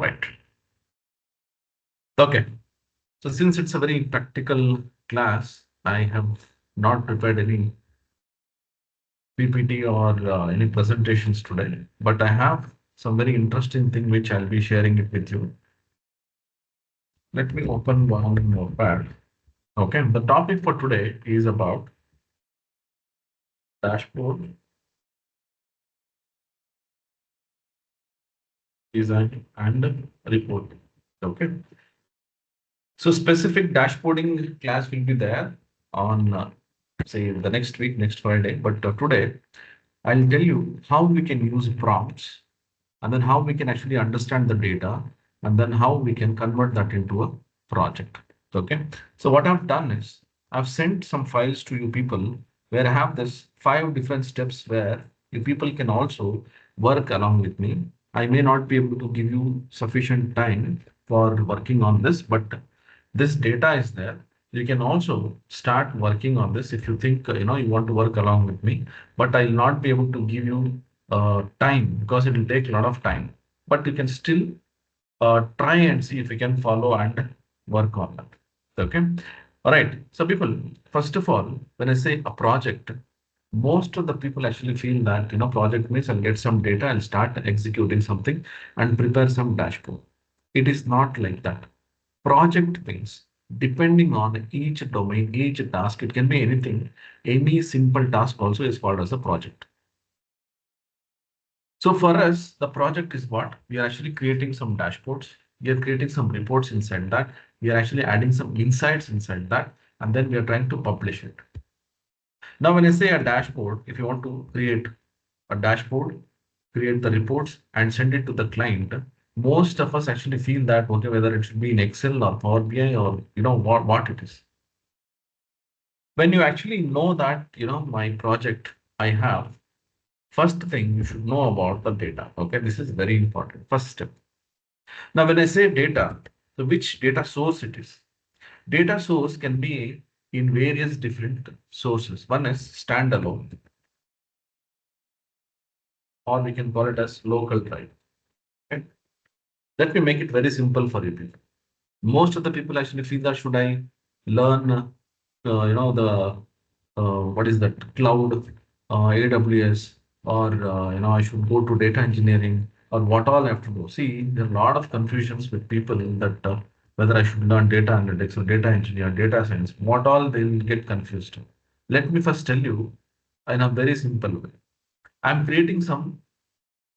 Right. Okay. So since it's a very practical class, I have not prepared any PPT or any presentations today, but I have some very interesting thing which I'll be sharing it with you. Let me open one notepad. Okay. The topic for today is about dashboard design and report. Okay. So specific dashboarding class will be there on say the next week, next Friday. But today I'll tell you how we can use prompts and then how we can actually understand the data and then how we can convert that into a project. Okay. So what I've done is I've sent some files to you people where I have this 5 different steps where you people can also work along with me. I may not be able to give you sufficient time for working on this, but this data is there. You can also start working on this if you think you want to work along with me, but I'll not be able to give you time because it will take a lot of time. But you can still try and see if you can follow and work on that. Okay. All right. So people, first of all, when I say a project, most of the people actually feel that project means I'll get some data, I'll start executing something and prepare some dashboard. It is not like that. Project means depending on each domain, each task, it can be anything. Any simple task also is called as a project. So for us, the project is what? We are actually creating some dashboards. We are creating some reports inside that. We are actually adding some insights inside that. And then we are trying to publish it. Now, when I say a dashboard, if you want to create a dashboard, create the reports and send it to the client, most of us actually feel that, okay, whether it should be in Excel or Power BI or what it is. When you actually know that, my project I have, first thing you should know about the data. Okay, this is very important. First step. Now, when I say data, so which data source it is? Data source can be in various different sources. One is standalone, or we can call it as local drive. Okay? Let me make it very simple for you people. Most of the people actually feel that should I learn, the what is that cloud, AWS, or I should go to data engineering, or what all I have to do. See, there are a lot of confusions with people that whether I should learn data analytics or data engineer, data science, what all they'll get confused. Let me first tell you in a very simple way. I'm creating some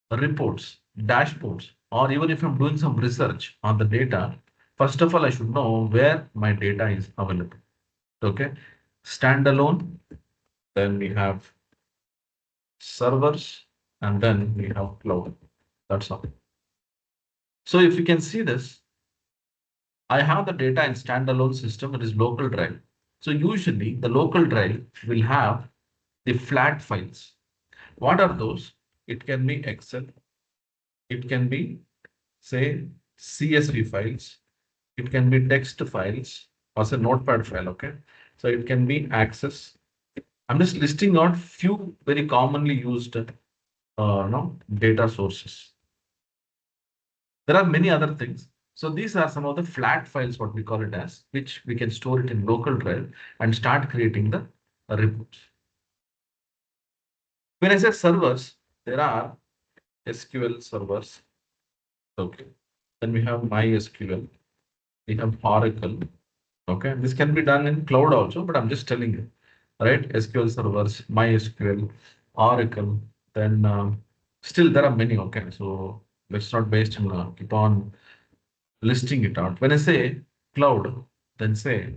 reports, dashboards, or even if I'm doing some research on the data, first of all, I should know where my data is available. Okay. Standalone, then we have servers, and then we have cloud. That's all. So if you can see this, I have the data in standalone system, it is local drive. So usually the local drive will have the flat files. What are those? It can be Excel, it can be say CSV files, it can be text files or say notepad file. Okay. So it can be access. I'm just listing out few very commonly used data sources. There are many other things. So these are some of the flat files, what we call it as, which we can store it in local drive and start creating the reports. When I say servers, there are SQL servers. Okay. Then we have MySQL. We have Oracle. Okay. This can be done in cloud also, but I'm just telling you, right? SQL servers, MySQL, Oracle. Then still there are many. Okay. So let's not waste and keep on listing it out. When I say cloud, then say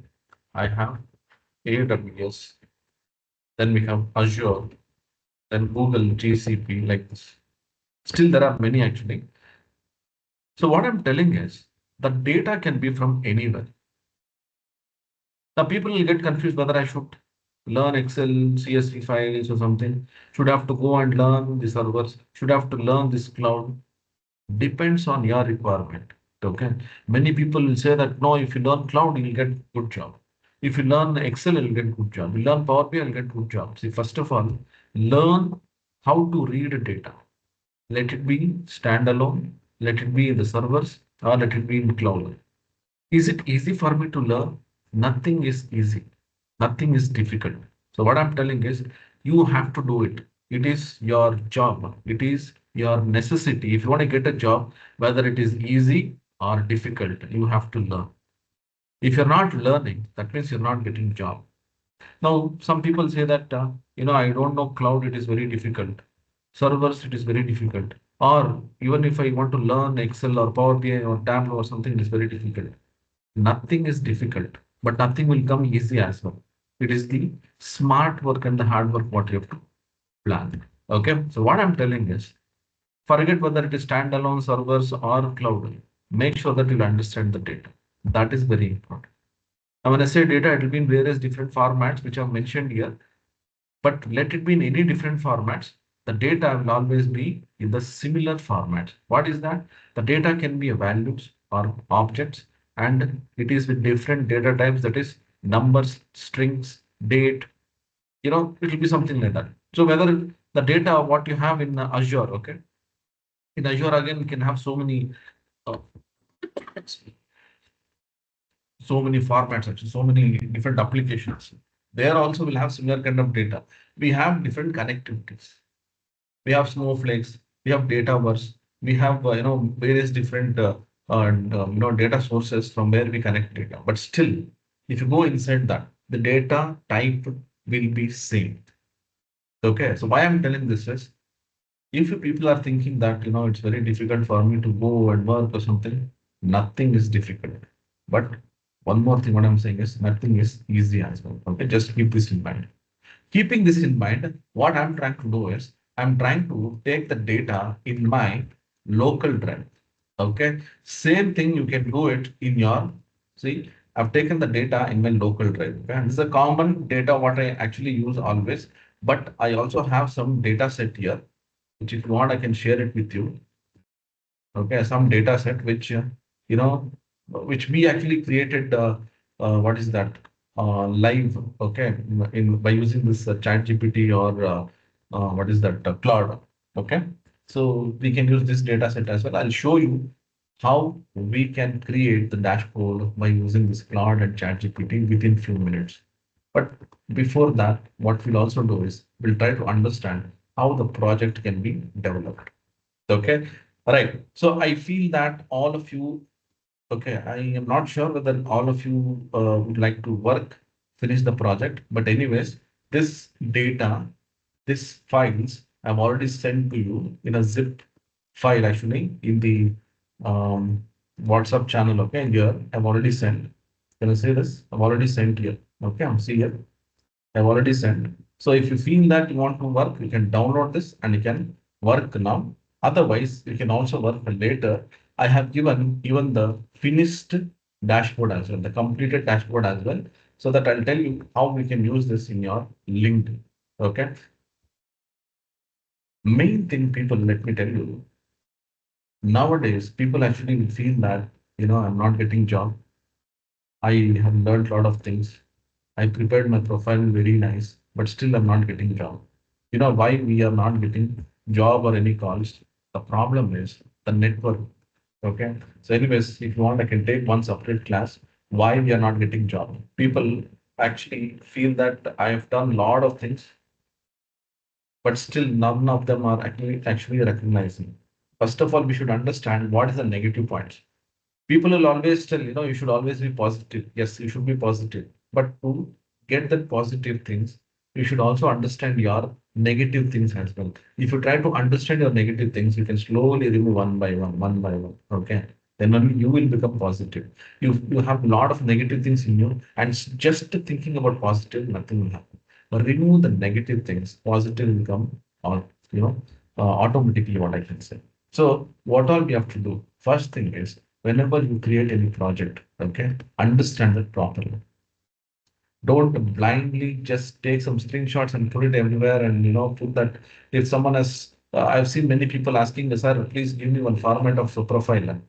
I have AWS, then we have Azure, then Google GCP like this. Still, there are many actually. So what I'm telling is the data can be from anywhere. Now people will get confused whether I should learn Excel, CSV files or something. Should have to go and learn the servers. Should have to learn this cloud. Depends on your requirement. Okay. Many people will say that no, if you learn cloud, you'll get good job. If you learn Excel, you'll get good job. You learn Power BI, you'll get good job. See, first of all, learn how to read data. Let it be standalone. let it be in the servers or let it be in cloud. Is it easy for me to learn? Nothing is easy. Nothing is difficult. So what I'm telling is you have to do it. It is your job. It is your necessity. If you want to get a job, whether it is easy or difficult, you have to learn. If you're not learning, that means you're not getting job. Now, some people say that, I don't know cloud, it is very difficult. Servers, it is very difficult. Or even if I want to learn Excel or Power BI or Tableau or something, it is very difficult. Nothing is difficult, but nothing will come easy as well. It is the smart work and the hard work what you have to plan. Okay. So what I'm telling is forget whether it is standalone servers or cloud. Make sure that you understand the data. That is very important. Now, when I say data, it will be in various different formats, which are mentioned here. But let it be in any different formats. The data will always be in the similar format. What is that? The data can be values or objects, and it is with different data types, that is numbers, strings, date, it will be something like that. So whether the data what you have in Azure, okay, in Azure again you can have uh, so many formats, actually, so many different applications. There also will have similar kind of data. We have different connectivities. We have snowflakes, we have Dataverse, we have various different data sources from where we connect data. But still, if you go inside that, the data type will be same. Okay, so why I'm telling this is, if you people are thinking that it's very difficult for me to go and work or something, nothing is difficult. But one more thing, what I'm saying is nothing is easy as well. Okay, just keep this in mind. Keeping this in mind, what I'm trying to do is I'm trying to take the data in my local drive. Okay. Same thing you can do it in your, see, I've taken the data in my local drive. Okay? And this is a common data what I actually use always. But I also have some data set here, which if you want, I can share it with you. Okay, some data set which you know which we actually created. What is that? Live. Okay, in by using this Chat GPT or what is that? Claude. Okay, so we can use this data set as well. I'll show you how we can create the dashboard by using this Claude and Chat GPT within few minutes. But before that, what we'll also do is we'll try to understand how the project can be developed. Okay. All right. So I feel that all of you, okay, I am not sure whether all of you would like to finish the project. But anyways, this data, this files, I've already sent to you in a zip file actually in the um, WhatsApp channel. Okay. Here, I've already sent. Can I say this? I've already sent here. Okay. I'm see here. I've already sent. So if you feel that you want to work, you can download this and you can work now. Otherwise, you can also work later. I have given even the finished dashboard as well, the completed dashboard as well, so that I'll tell you how we can use this in your LinkedIn. Okay. Main thing, people, let me tell you, nowadays people actually feel that, I'm not getting job. I have learned a lot of things. I prepared my profile very nice, but still I'm not getting job. You know why we are not getting job or any calls? The problem is the network. Okay. So anyways, if you want, I can take one separate class. Why we are not getting job? People actually feel that I have done a lot of things, but still none of them are actually recognizing. First of all, we should understand what is the negative points. People will always tell, you should always be positive. Yes, you should be positive. But to get that positive things, you should also understand your negative things as well. If you try to understand your negative things, you can slowly remove one by one. Okay. Then only you will become positive. You have a lot of negative things in you, and just thinking about positive, nothing will happen. But remove the negative things, positive will come, or automatically, what I can say. So what all we have to do? First thing is, whenever you create any project, okay, understand it properly. Don't blindly just take some screenshots and put it everywhere and put that. If someone has, I've seen many people asking, sir, please give me one format of the profile.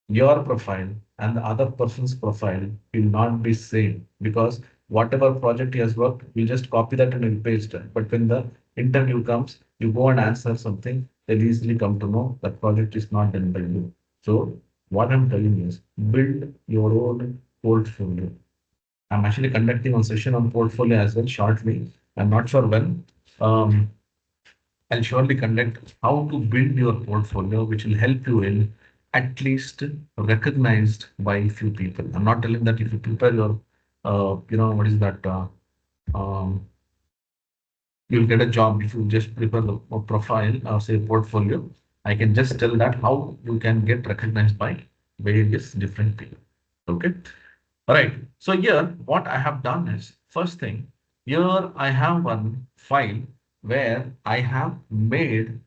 Your profile and the other person's profile will not be same, because whatever project he has worked, we just copy that and we paste it. But when the interview comes, you go and answer something, they'll easily come to know that project is not done by you. So what I'm telling you is build your own portfolio. I'm actually conducting a session on portfolio as well shortly. I'm not sure when. Um, I'll surely conduct how to build your portfolio, which will help you in at least recognized by few people. I'm not telling that if you prepare your, what is that? Um, you'll get a job if you just prepare the profile or say portfolio. I can just tell that how you can get recognized by various different people. Okay. All right. So here, what I have done is first thing, here I have one file where I have made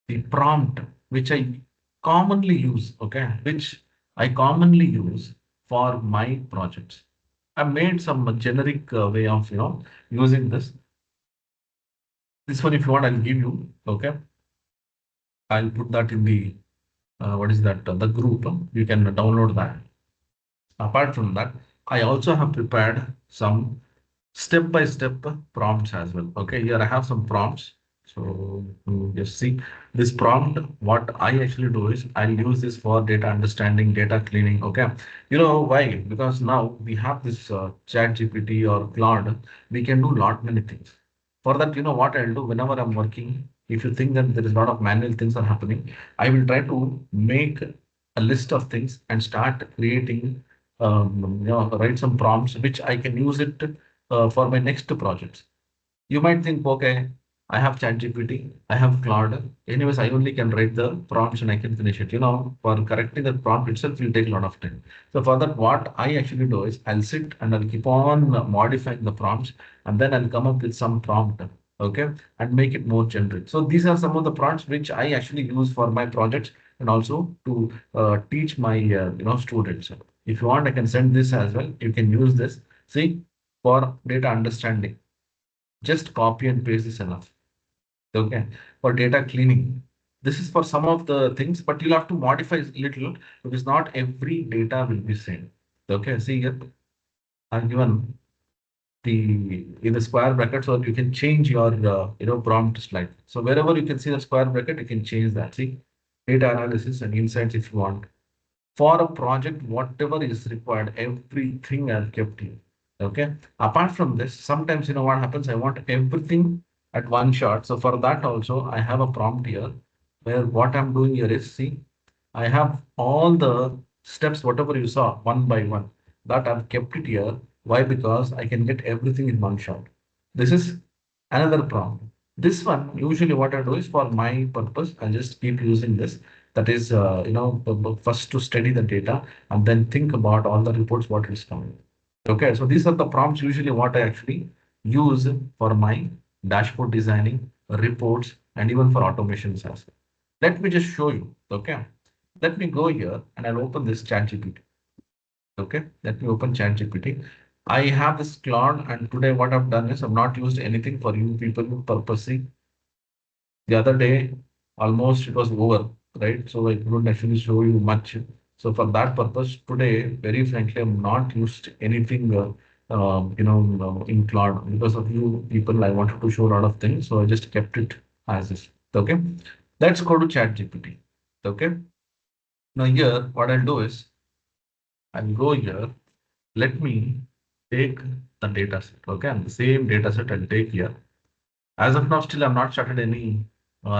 the prompt which I commonly use, okay, which I commonly use for my projects. I made some generic way of, using this. This one, if you want, I'll give you, okay. I'll put that in the, what is that, the group. You can download that. Apart from that, I also have prepared some step-by-step prompts as well. Okay, here I have some prompts. So just see this prompt. What I actually do is I'll use this for data understanding, data cleaning. Okay, you know why? Because now we have this Chat GPT or Claude. We can do lot many things. For that, you know what I'll do whenever I'm working. If you think that there is a lot of manual things are happening, I will try to make a list of things and start creating, write some prompts which I can use it for my next projects. You might think, okay, I have ChatGPT, I have Claude. Anyways, I only can write the prompts and I can finish it. For correcting the prompt itself will take a lot of time. So for that, what I actually do is I'll sit and I'll keep on modifying the prompts and then I'll come up with some prompt, okay, and make it more generic. So these are some of the prompts which I actually use for my projects and also to teach my students. If you want, I can send this as well. You can use this. See, for data understanding, just copy and paste is enough. Okay. For data cleaning, this is for some of the things, but you'll have to modify a little because not every data will be same. Okay. See here, I've given the in the square bracket so you can change your prompt slide. So wherever you can see the square bracket, you can change that. See, data analysis and insights if you want. For a project, whatever is required, everything I've kept here. Okay. Apart from this, sometimes you know what happens, I want everything at one shot. So for that also, I have a prompt here where what I'm doing here is, see, I have all the steps, whatever you saw one by one, that I've kept it here. Why? Because I can get everything in one shot. This is another prompt. This one, usually what I do is for my purpose, I just keep using this. That is, first to study the data and then think about all the reports, what is coming. Okay, so these are the prompts usually what I actually use for my dashboard designing, reports, and even for automations as well. Let me just show you. Okay, let me go here and I'll open this ChatGPT. Okay, let me open ChatGPT. I have this Claude, and today what I've done is I've not used anything for you people purposely. The other day, almost it was over, right? So I couldn't actually show you much. So for that purpose, today, very frankly, I'm not used anything, in Claude because of you people. I wanted to show a lot of things, so I just kept it as is. Okay, let's go to ChatGPT. Okay, now here, what I'll do is I'll go here. Let me take the data set. Okay, and the same data set I'll take here. As of now, still I'm not started any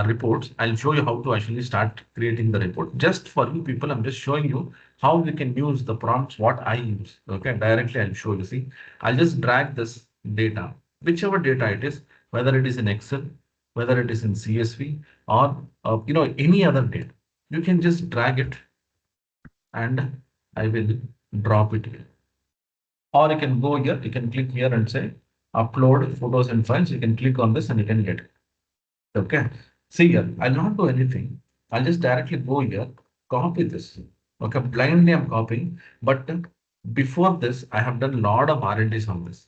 reports. I'll show you how to actually start creating the report. Just for you people, I'm just showing you how we can use the prompts, what I use. Okay, directly I'll show you. See, I'll just drag this data, whichever data it is, whether it is in Excel, whether it is in CSV or any other data. You can just drag it and I will drop it here. Or you can go here, you can click here and say upload photos and files. You can click on this and you can get it. Okay. See here, I'll not do anything. I'll just directly go here, copy this. Okay, blindly I'm copying, but before this, I have done a lot of R&Ds on this.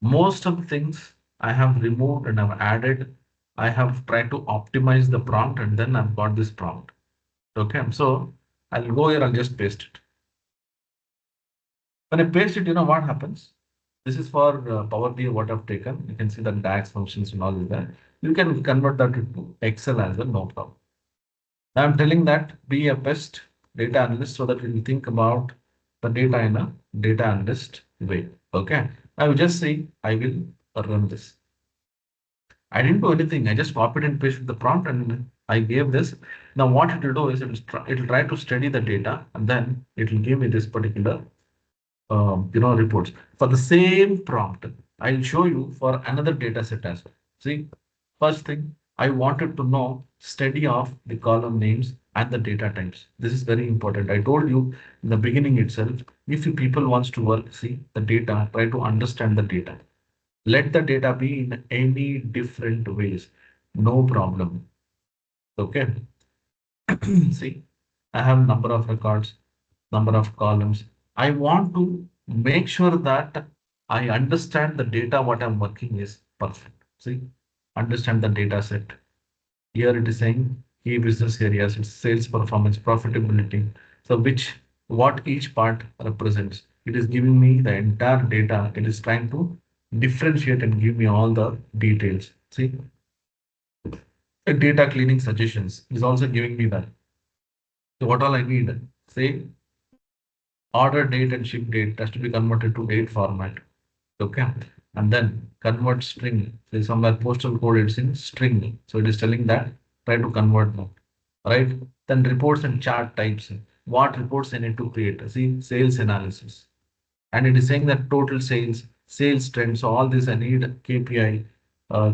Most of the things I have removed and I've added. I have tried to optimize the prompt and then I've got this prompt. Okay, so I'll go here, I'll just paste it. When I paste it, you know what happens? This is for Power BI what I've taken. You can see the DAX functions and all is there. You can convert that into Excel as well, no problem. Now I'm telling that be a best data analyst so that you will think about the data in a data analyst way. Okay. I will just say I will run this. I didn't do anything. I just copied and pasted the prompt and I gave this. Now what it will do is it will try to study the data and then it will give me this particular reports. For the same prompt, I'll show you for another data set as well. See, first thing, I wanted to know study of the column names and the data types. This is very important. I told you in the beginning itself, if you people wants to work, see the data, try to understand the data. Let the data be in any different ways. No problem. Okay. See, I have number of records, number of columns. I want to make sure that I understand the data what I'm working is perfect. See, understand the data set. Here it is saying key business areas, it's sales performance, profitability. So what each part represents. It is giving me the entire data. It is trying to differentiate and give me all the details. See, data cleaning suggestions is also giving me that. So what all I need, say order date and ship date has to be converted to date format. Okay. And then convert string. Say somewhere postal code it's in string. So it is telling that try to convert now. Right. Then reports and chart types. What reports I need to create? See sales analysis. And it is saying that total sales, sales trends. So all this I need KPI,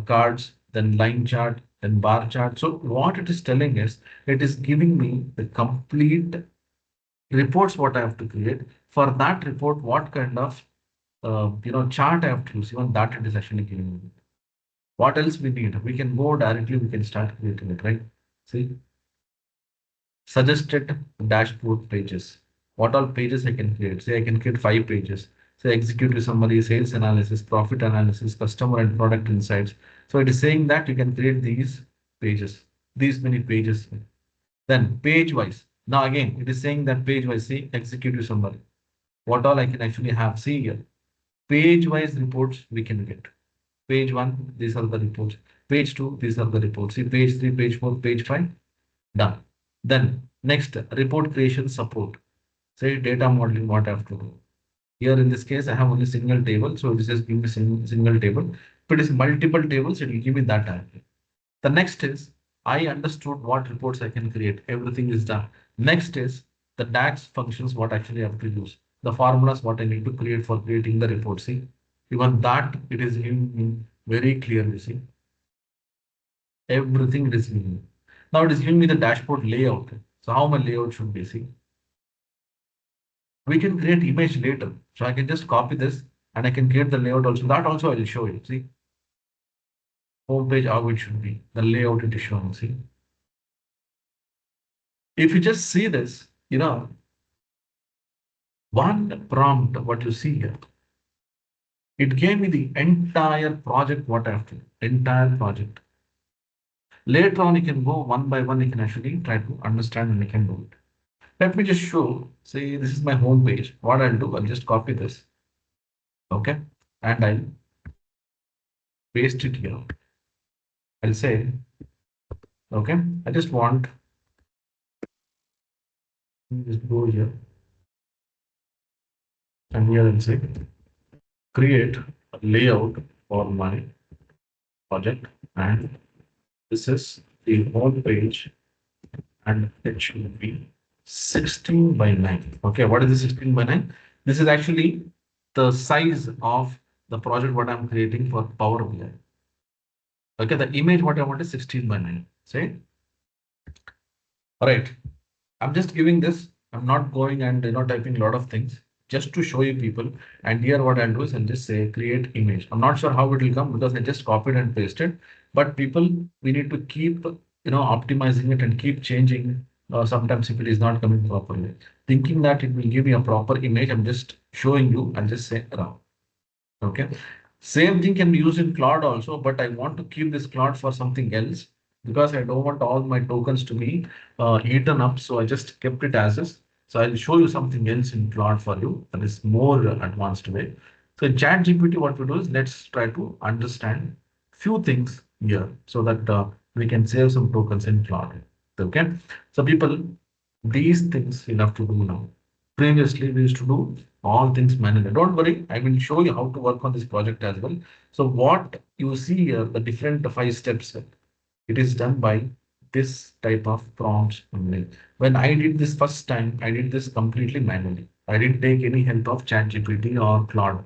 cards, then line chart, then bar chart. So what it is telling is it is giving me the complete reports what I have to create. For that report, what kind of chart I have to use, even that it is actually giving me. What else we need? We can go directly, we can start creating it, right? See, suggested dashboard pages. What all pages I can create? Say I can create 5 pages. Say executive summary, sales analysis, profit analysis, customer and product insights. So it is saying that you can create these pages, these many pages. Then page wise. Now again, it is saying that page wise, see executive summary. What all I can actually have. See here, page wise reports we can get. Page 1, these are the reports. Page 2, these are the reports. See page 3, page 4, page 5, done. Then next, report creation support. Say data modeling, what I have to do. Here in this case, I have only single table, so it is just give me single table. If it is multiple tables, it will give me that type. The next is I understood what reports I can create. Everything is done. Next is the DAX functions, what actually I have to use. The formulas, what I need to create for creating the report. See, even that it is giving me very clearly. See, everything it is giving me. Now it is giving me the dashboard layout. So how my layout should be. See, we can create image later. So I can just copy this and I can create the layout also. That also I will show you. See, home page how it should be. The layout it is showing. See. If you just see this, one prompt, what you see here, it gave me the entire project, what I have to do, entire project. Later on, you can go one by one, you can actually try to understand and you can do it. Let me just show, say this is my home page. What I'll do, I'll just copy this, okay? And I'll paste it here. I'll say, okay, I just want, just go here and here I'll say, create a layout for my project and this is the home page and it should be 16 by 9. Okay, what is the 16 by 9? This is actually the size of the project what I'm creating for Power BI. Okay, the image what I want is 16 by 9. Say, all right, I'm just giving this. I'm not going and typing a lot of things just to show you people. And here what I'll do is I'll just say create image. I'm not sure how it will come because I just copied and pasted. But people, we need to keep optimizing it and keep changing. Sometimes if it is not coming properly, thinking that it will give me a proper image. I'm just showing you. I'll just say around. Okay. Same thing can be used in Claude also, but I want to keep this Claude for something else because I don't want all my tokens to be eaten up. So I just kept it as is. So I'll show you something else in Claude for you that is more advanced way. So in ChatGPT, what we do is let's try to understand few things here so that we can save some tokens in Claude. Okay. So people, these things you have to do now. Previously, we used to do all things manually. Don't worry, I will show you how to work on this project as well. So what you see here, the different 5 steps, it is done by this type of prompts only. When I did this first time, I did this completely manually. I didn't take any help of ChatGPT or Claude.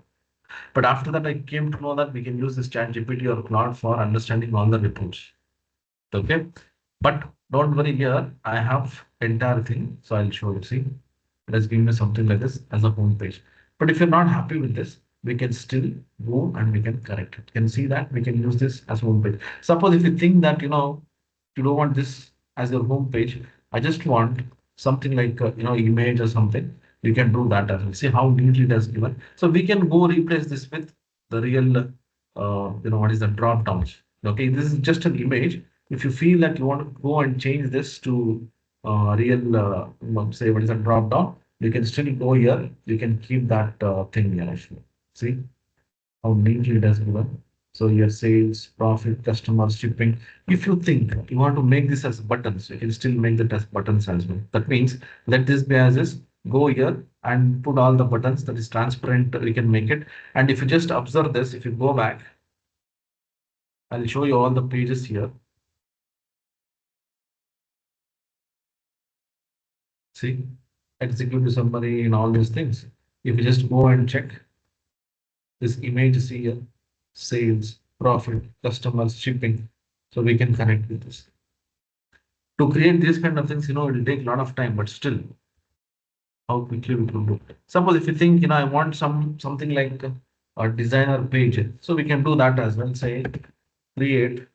But after that, I came to know that we can use this ChatGPT or Claude for understanding all the reports. Okay. But don't worry here, I have entire thing. So I'll show you. See, let's give me something like this as a home page. But if you're not happy with this, we can still go and we can correct it. You can see that we can use this as home page. Suppose if you think that, you don't want this as your home page, I just want something like, image or something. You can do that as well. See how neatly it has given. So we can go replace this with the real, what is the drop downs. Okay, this is just an image. If you feel that you want to go and change this to real, say what is a drop down, you can still go here. You can keep that thing here actually. See how neatly it has given. So your sales, profit, customers, shipping. If you think you want to make this as buttons, you can still make that as buttons as well. That means let this be as is. Go here and put all the buttons that is transparent. We can make it. And if you just observe this, if you go back, I'll show you all the pages here. See, executive summary and all these things. If you just go and check this image, see here, sales, profit, customers, shipping. So we can connect with this. To create these kind of things, it will take a lot of time, but still, how quickly we can do. Suppose if you think, I want something like a designer page, so we can do that as well. Say create.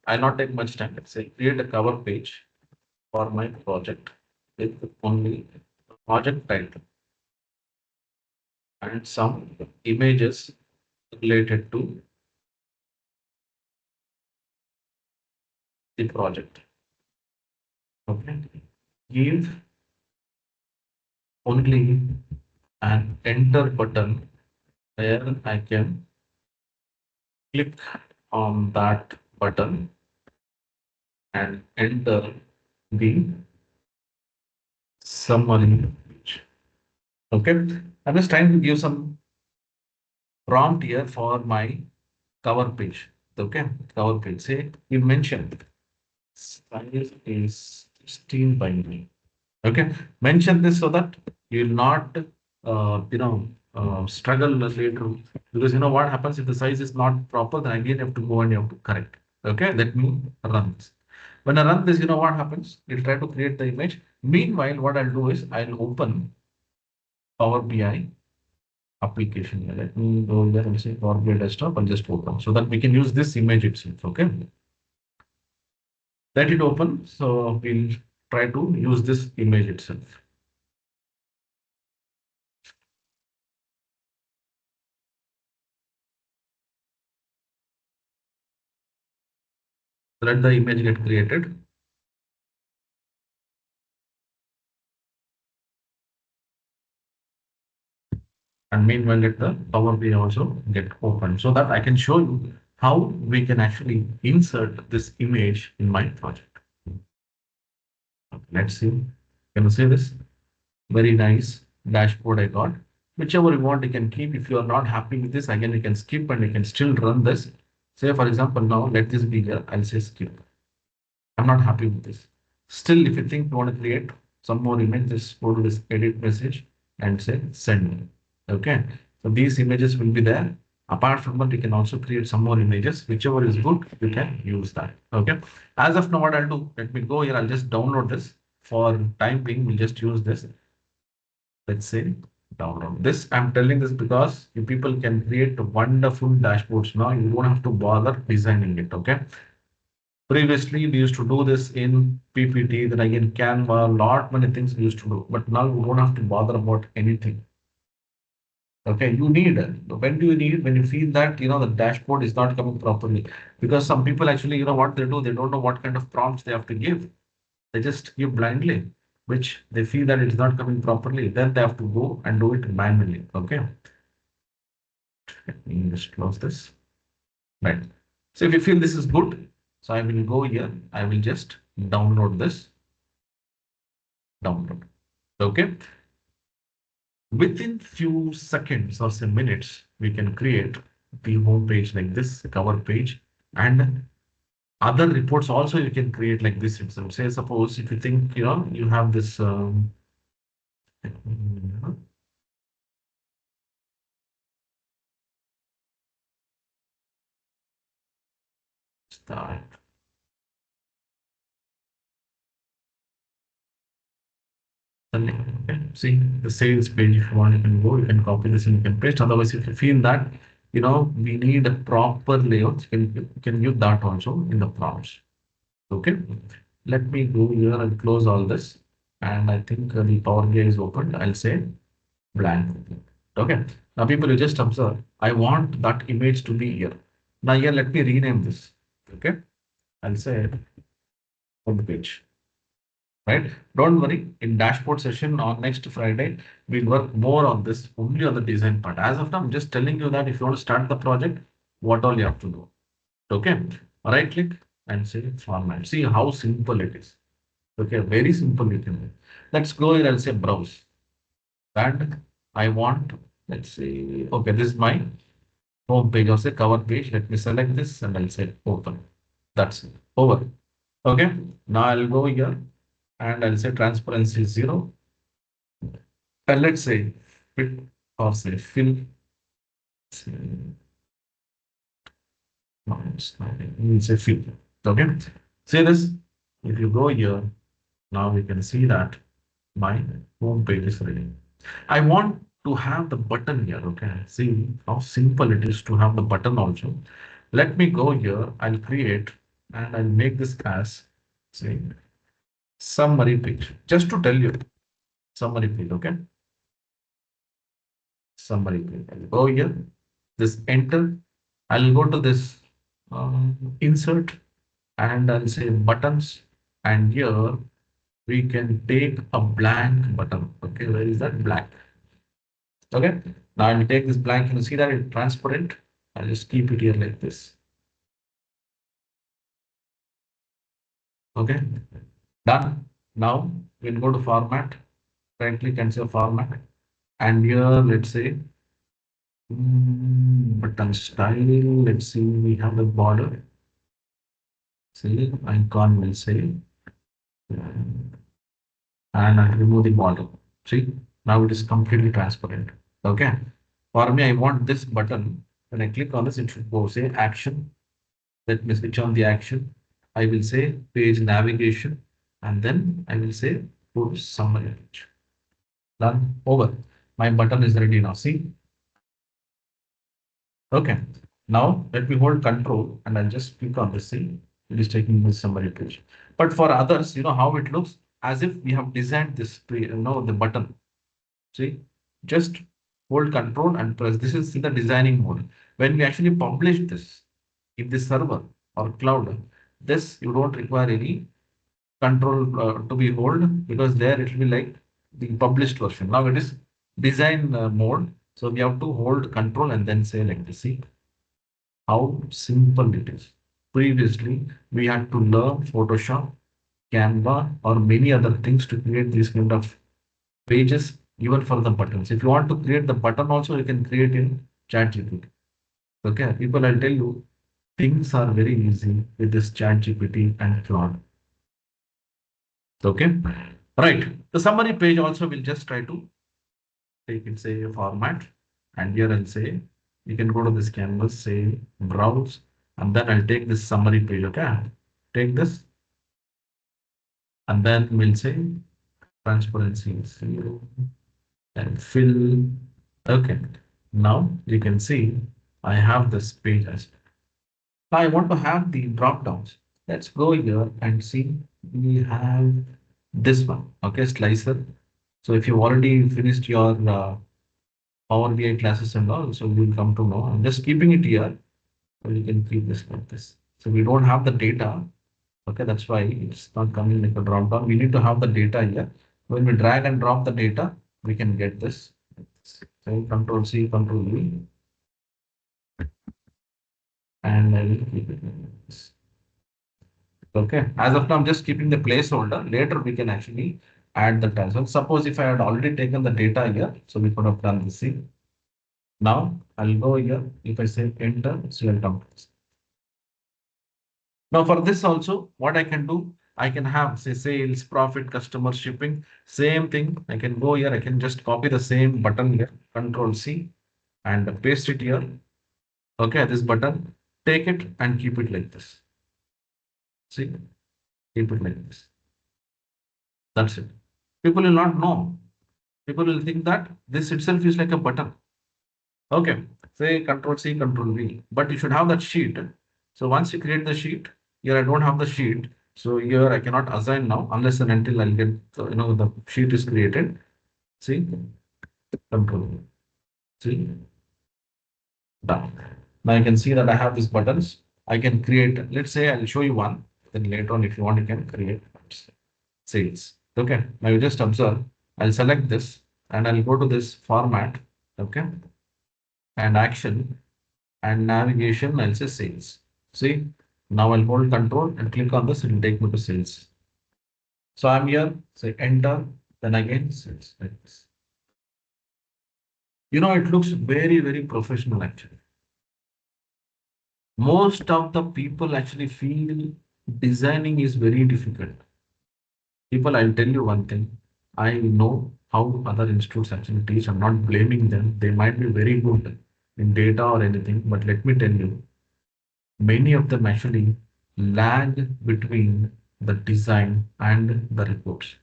I'll not take much time. Let's say create a cover page for my project with only project title and some images related to the project. Okay. Give only an enter button where I can click on that button and enter the summary page. Okay. I'm just trying to give some prompt here for my cover page. Okay. Cover page. Say you mentioned size is 16 by 9. Okay. Mention this so that you will not, struggle later because what happens if the size is not proper, then again you have to go and you have to correct. Okay. Let me run this. When I run this, what happens? It'll try to create the image. Meanwhile, what I'll do is I'll open Power BI application here. Let me go there and say Power BI desktop. I'll just open so that we can use this image itself. Okay. Let it open. So we'll try to use this image itself. Let the image get created. And meanwhile, let the Power BI also get open so that I can show you how we can actually insert this image in my project. Let's see. Can you see this? Very nice dashboard I got. Whichever you want, you can keep. If you are not happy with this, again, you can skip and you can still run this. Say, for example, now let this be here. I'll say skip. I'm not happy with this. Still, if you think you want to create some more image, just go to this edit message and say send. Okay. So these images will be there. Apart from that, you can also create some more images. Whichever is good, you can use that. Okay. As of now, what I'll do, let me go here. I'll just download this. For time being, we'll just use this. Let's say download this. I'm telling this because you people can create wonderful dashboards now. You don't have to bother designing it. Okay. Previously, we used to do this in PPT, then again Canva, lot many things we used to do. But now you don't have to bother about anything. Okay, you need when do you need it? When you feel that the dashboard is not coming properly. Because some people actually, what they do, they don't know what kind of prompts they have to give. They just give blindly. which they feel that it's not coming properly, then they have to go and do it manually. Okay. Let me just close this. Right. So if you feel this is good, so I will go here. I will just download this. Download. Okay. Within few seconds or say minutes, we can create the home page like this, cover page, and other reports also you can create like this itself. Say suppose if you think you have this start. Okay. See the sales page. If you want, you can go. You can copy this and you can paste. Otherwise, if you feel that we need a proper layout, you can use that also in the prompts. Okay. Let me go here and close all this. And I think the Power BI is opened. I'll say blank. Okay. Now, people, you just observe. I want that image to be here. Now, here, let me rename this. Okay. I'll say home page. Right? Don't worry. In dashboard session on next Friday, we'll work more on this, only on the design part. As of now, I'm just telling you that if you want to start the project, what all you have to do. Okay. Right click and say format. See how simple it is. Okay. Very simple. You can. Let's go here and say browse. And I want, let's say, okay, this is my home page or say cover page. Let me select this and I'll say open. That's it. Over. Okay. Now I'll go here and I'll say transparency 0. And let's say fit or say fill. No, it's not. We'll say fill. Okay. See this. If you go here, now we can see that my home page is ready. I want to have the button here. Okay. See how simple it is to have the button also. Let me go here. I'll create and I'll make this as say summary page. Just to tell you summary page. Okay. Summary page. I'll go here. This enter. I'll go to this insert and I'll say buttons. And here we can take a blank button. Okay. Where is that blank? Okay. Now I'll take this blank. You see that it's transparent. I'll just keep it here like this. Okay. Done. Now we'll go to format. Right click and say format. And here let's say button style. Let's see. We have the border. See icon will say and I'll remove the border. See now it is completely transparent. Okay. For me, I want this button. When I click on this, it should go say action. Let me switch on the action. I will say page navigation and then I will say go summary page. Done. Over. My button is ready now. See? Okay. Now let me hold control and I'll just click on this. See? It is taking this summary page. But for others, you know how it looks as if we have designed this, the button. See? Just hold control and press. This is in the designing mode. When we actually publish this in the server or cloud, this you don't require any control to be hold because there it will be like the published version. Now it is design mode. So we have to hold control and then say like this. See how simple it is. Previously, we had to learn Photoshop, Canva, or many other things to create these kind of pages, even for the buttons. If you want to create the button also, you can create in ChatGPT. Okay, people, I'll tell you, things are very easy with this ChatGPT and Claude. Okay, right. The summary page also will just try to take it, say a format, and here I'll say you can go to this canvas, say browse, and then I'll take this summary page. Okay, take this, and then we'll say transparency 0 and fill. Okay, now you can see I have this page as now I want to have the drop downs. Let's go here and see we have this one. Okay, slicer. So if you've already finished your Power BI classes and all, so you'll come to know. I'm just keeping it here, so you can keep this like this. So we don't have the data. Okay, that's why it's not coming like a drop down. We need to have the data here. When we drag and drop the data, we can get this. So Control C, Control V, and I will keep it like this. Okay. As of now, I'm just keeping the placeholder. Later, we can actually add the tag. So suppose if I had already taken the data here, so we could have done this. See, now I'll go here. If I say enter, so I'll come to this. Now for this also, what I can do, I can have say sales, profit, customer, shipping, same thing. I can go here. I can just copy the same button here, Control C, and paste it here. Okay, this button, take it and keep it like this. See, keep it like this. That's it. People will not know. People will think that this itself is like a button. Okay, say Control C, Control V, but you should have that sheet. So once you create the sheet, here I don't have the sheet. So here I cannot assign now unless and until I'll get, the sheet is created. See, Control V. See, done. Now you can see that I have these buttons. I can create, let's say I'll show you one. Then later on, if you want, you can create sales. Okay, now you just observe. I'll select this and I'll go to this format. Okay, and action and navigation, I'll say sales. See, now I'll hold control and click on this, it will take me to sales. So I'm here, say enter, then again sales like this. It looks very, very professional actually. Most of the people actually feel designing is very difficult. People, I'll tell you one thing. I know how other institutes actually teach. I'm not blaming them. They might be very good in data or anything, but let me tell you, many of them actually lag between the design and the reports.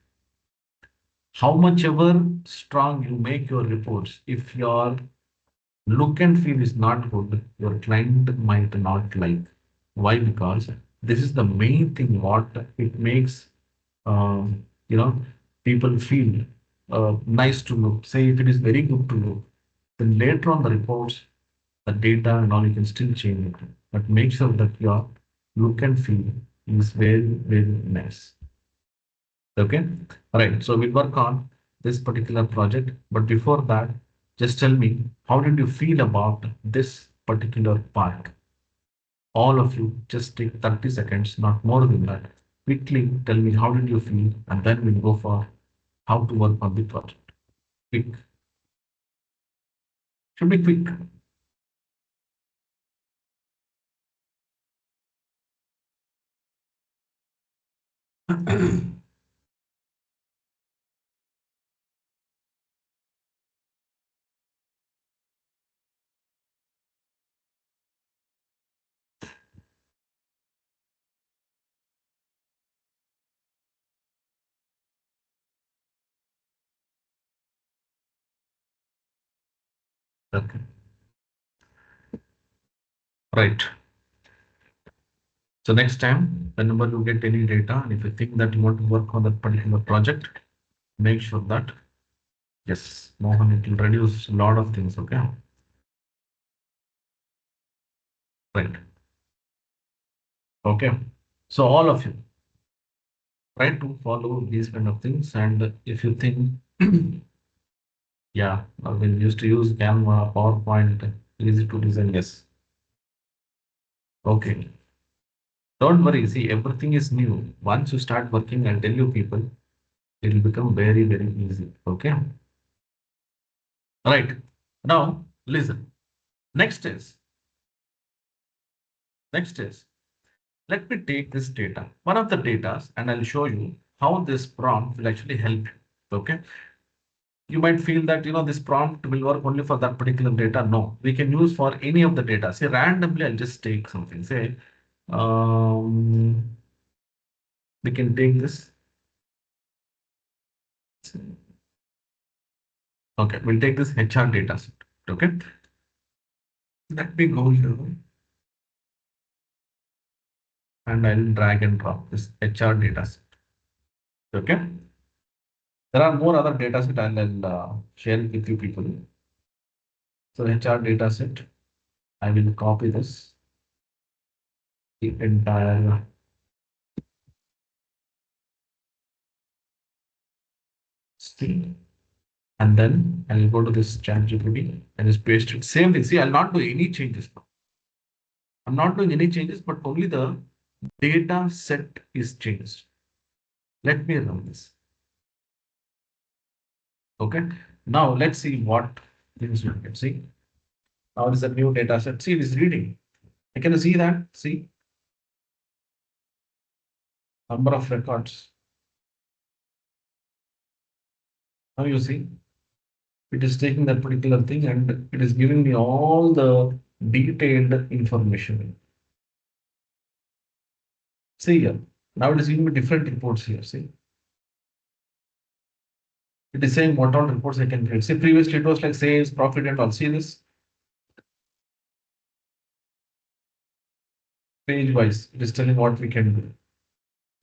How much ever strong you make your reports, if your look and feel is not good, your client might not like. Why? Because this is the main thing what it makes um, you know people feel nice to look. Say if it is very good to look, then later on the reports, the data and all you can still change it. But make sure that your look and feel is very, very nice. Okay. All right. So we'll work on this particular project. But before that, just tell me, how did you feel about this particular part? All of you, just take 30 seconds, not more than that. Quickly tell me how did you feel, and then we'll go for how to work on the project. Quick. Should be quick. Okay. Right. So next time, whenever you get any data, and if you think that you want to work on that particular project, make sure that, yes, Mohan, it will reduce a lot of things. Okay. Right. Okay. So all of you try to follow these kind of things. And if you think, yeah, we used to use Canva, PowerPoint, easy to design. Yes. Okay. Don't worry. See, everything is new. Once you start working, I'll tell you people, it will become very, very easy. Okay. Right. Now, listen. Next is, next is, let me take this data, one of the data, and I'll show you how this prompt will actually help you. Okay. You might feel that, this prompt will work only for that particular data. No, we can use for any of the data. Say randomly, I'll just take something. Say, we can take this. Okay, we'll take this HR data set. Okay. Let me go here and I'll drag and drop this HR data set. Okay. There are more other data set I'll share with you people. So HR data set, I will copy this, the entire See, and then I'll go to this ChatGPT and just paste it. Same thing. See, I'll not do any changes. I'm not doing any changes, but only the data set is changed. Let me run this. Okay. Now let's see what things we can see. Now this is a new data set. See, it is reading. I can see that. See, number of records. Now you see, it is taking that particular thing and it is giving me all the detailed information. See here. Now it is giving me different reports here. See, it is saying what all reports I can create. See, previously it was like sales, profit, and all. See this page wise. It is telling what we can do.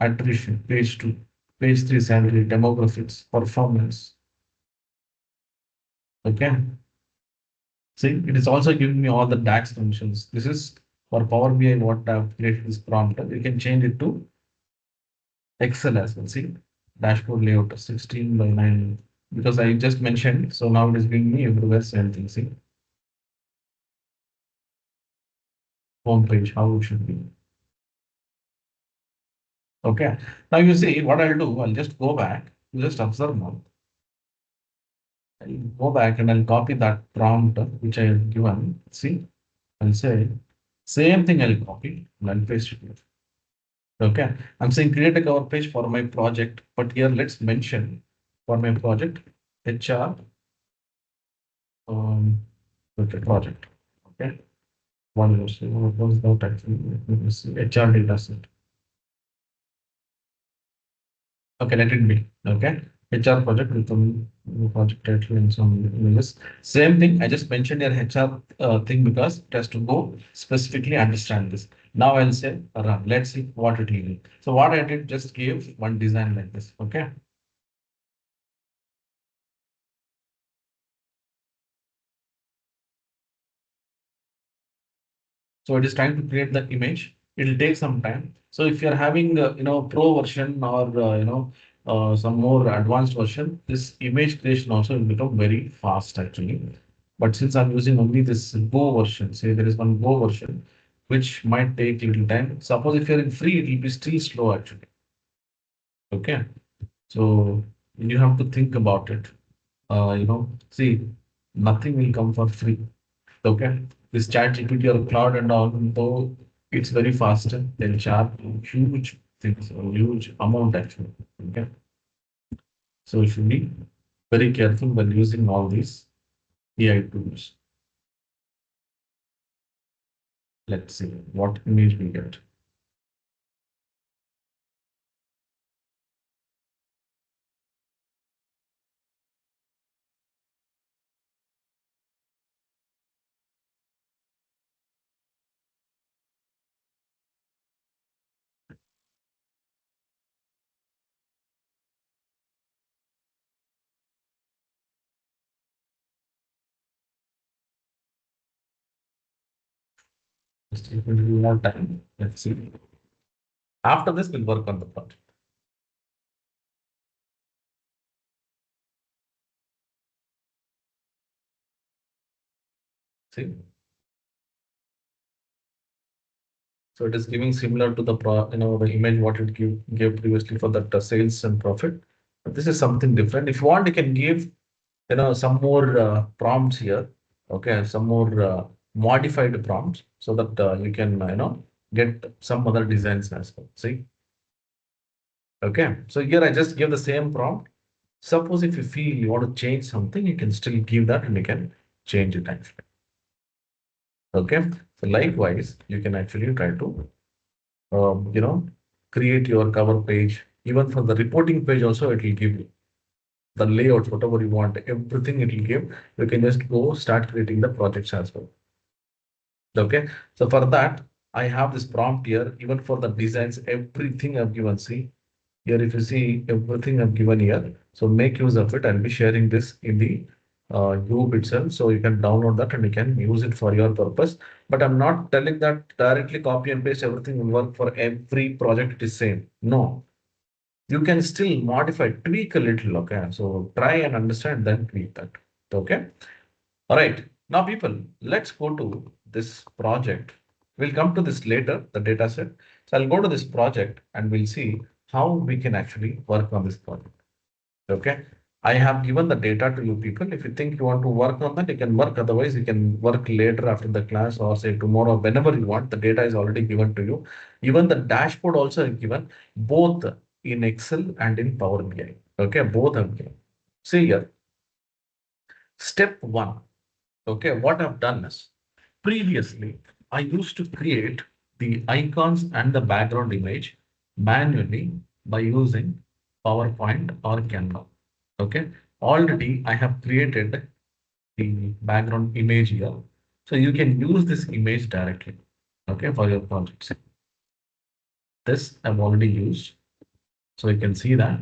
Attrition, page 2, page 3, salary, demographics, performance. Okay. See, it is also giving me all the DAX functions. This is for Power BI what I've created this prompt. You can change it to Excel as well. See, dashboard layout 16 by 9 because I just mentioned. So now it is giving me everywhere same thing. See, home page, how it should be. Okay. Now you see what I'll do. I'll just go back. Just observe now. I'll go back and I'll copy that prompt which I have given. See, I'll say same thing I'll copy and I'll paste it here. Okay. I'm saying create a cover page for my project, but here let's mention for my project HR okay, project. Okay. One was what was that actually? Let me see. HR data set. Okay, let it be. Okay. HR project with some project title and some images. Same thing. I just mentioned your HR thing because it has to go specifically understand this. Now I'll say run. Let's see what it will do. So what I did just give one design like this. Okay. So it is trying to create the image. It will take some time. So if you're having pro version or some more advanced version, this image creation also will become very fast actually. But since I'm using only this Go version, say there is one Go version which might take little time. Suppose if you're in free, it will be still slow actually. Okay, so you have to think about it. See, nothing will come for free. Okay, this ChatGPT or Cloud and all, though it's very faster, they'll charge huge things, a huge amount actually. Okay, so you should be very careful when using all these AI tools. Let's see what image we get. Just take a little more time. Let's see. After this, we'll work on the project. See. So it is giving similar to the image what it gave previously for that sales and profit. But this is something different. If you want, you can give some more prompts here. Okay, some more modified prompts so that you can get some other designs as well. See, okay. So here I just give the same prompt. Suppose if you feel you want to change something, you can still give that and you can change it actually. Okay. So likewise, you can actually try to you know, create your cover page. Even for the reporting page also, it will give you the layouts, whatever you want, everything it will give. You can just go start creating the projects as well. Okay. So for that, I have this prompt here, even for the designs, everything I've given. See here, if you see everything I've given here, so make use of it. I'll be sharing this in the group itself. So you can download that and you can use it for your purpose. But I'm not telling that directly copy and paste everything will work for every project. It is same. No, You can still modify, tweak a little. Okay. So try and understand, then tweak that. Okay. All right. Now, people, let's go to this project. We'll come to this later, the data set. So I'll go to this project and we'll see how we can actually work on this project. Okay. I have given the data to you people. If you think you want to work on that, you can work. Otherwise, you can work later after the class or say tomorrow, whenever you want. The data is already given to you. Even the dashboard also is given, both in Excel and in Power BI. Okay. Both are given. See here. Step one. Okay. What I've done is previously, I used to create the icons and the background image manually by using PowerPoint or Canva. Okay. Already I have created the background image here. So you can use this image directly. Okay. For your projects. This I've already used. So you can see that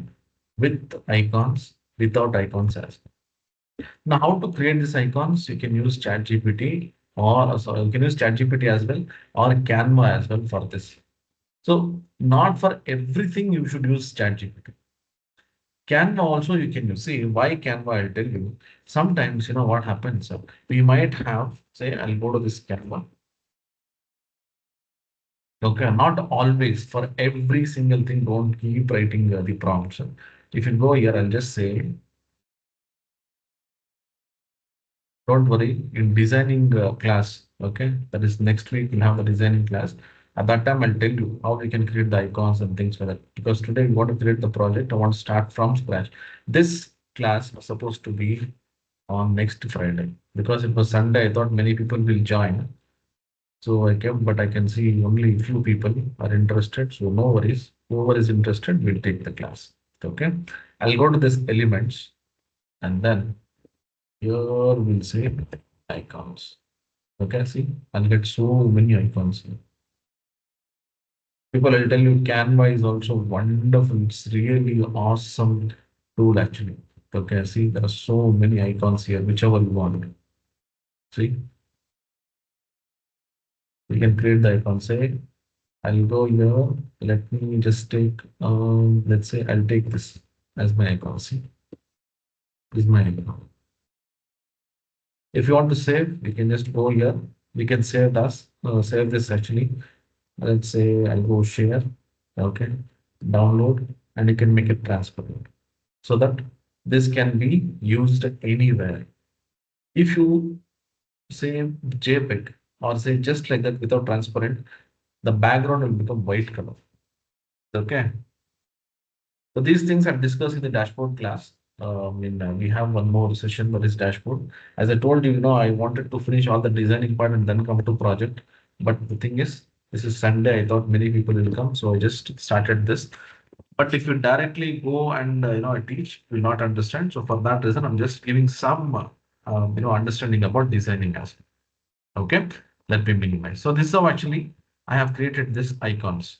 with icons, without icons as well. Now, how to create these icons? You can use ChatGPT or sorry, you can use ChatGPT as well or Canva as well for this. So not for everything you should use ChatGPT. Canva also you can use. See why Canva, I'll tell you. Sometimes you know what happens. We might have, say, I'll go to this Canva. Okay, not always for every single thing. Don't keep writing the prompts. If you go here, I'll just say don't worry, in designing class, okay, that is next week we'll have the designing class. At that time, I'll tell you how we can create the icons and things like that. Because today we want to create the project, I want to start from scratch. This class was supposed to be on next Friday. Because it was Sunday, I thought many people will join. So I came, but I can see only few people are interested. So no worries. Whoever is interested will take the class. Okay. I'll go to this elements and then here we'll say icons. Okay, see, I'll get so many icons here. People, I'll tell you, Canva is also wonderful. It's really awesome tool actually. Okay, see, there are so many icons here, whichever you want. See, you can create the icon. Say, I'll go here. Let me just take, let's say I'll take this as my icon. See, this is my icon. If you want to save, you can just go here. We can save this actually. Let's say I'll go share, okay, download, and you can make it transparent so that this can be used anywhere. If you say JPEG or say just like that without transparent, the background will become white color. Okay. So these things I've discussed in the dashboard class. We have one more session for this dashboard. As I told you, I wanted to finish all the designing part and then come to project. But the thing is, this is Sunday. I thought many people will come, so I just started this. But if you directly go and I teach, you will not understand. So for that reason, I'm just giving some understanding about designing as well. Okay, let me minimize. So this is how actually I have created this icons.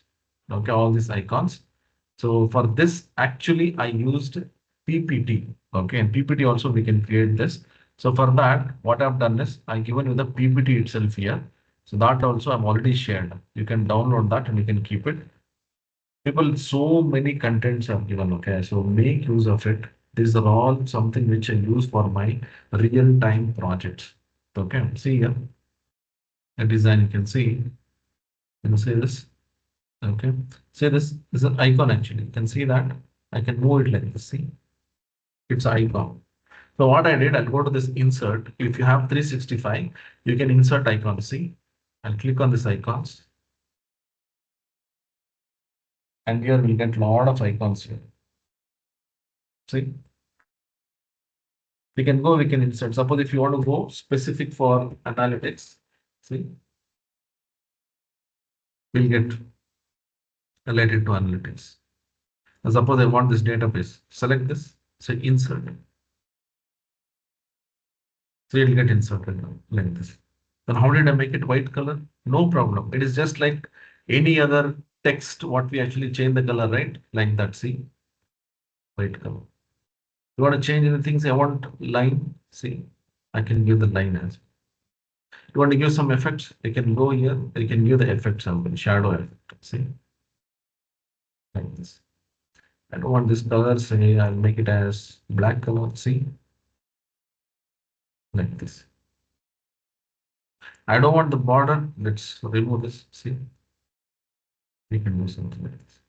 Okay, all these icons. So for this, actually, I used PPT. Okay, and PPT also we can create this. So for that, what I've done is I've given you the PPT itself here. So that also I've already shared. You can download that and you can keep it. People, so many contents are given. Okay, so make use of it. These are all something which I use for my real-time projects. Okay, see here, a design you can see. You can see this. Okay, see this is an icon actually. You can see that I can move it like this. See, it's an icon. So what I did, I'll go to this insert. If you have 365, you can insert icon. See, I'll click on this icons, and here we'll get a lot of icons here. See, we can go, we can insert. Suppose if you want to go specific for analytics, see, we'll get related to analytics. Now, suppose I want this database, select this, say insert. So you'll get inserted now, like this. Then how did I make it white color? No problem. It is just like any other text, what we actually change the color, right? Like that, see, white color. You want to change anything, say I want line, see, I can give the line as. You want to give some effects, you can go here, you can give the effects of shadow effect, see, like this. I don't want this color, say I'll make it as black color, see, like this. I don't want the border, let's remove this, see, we can do something like this.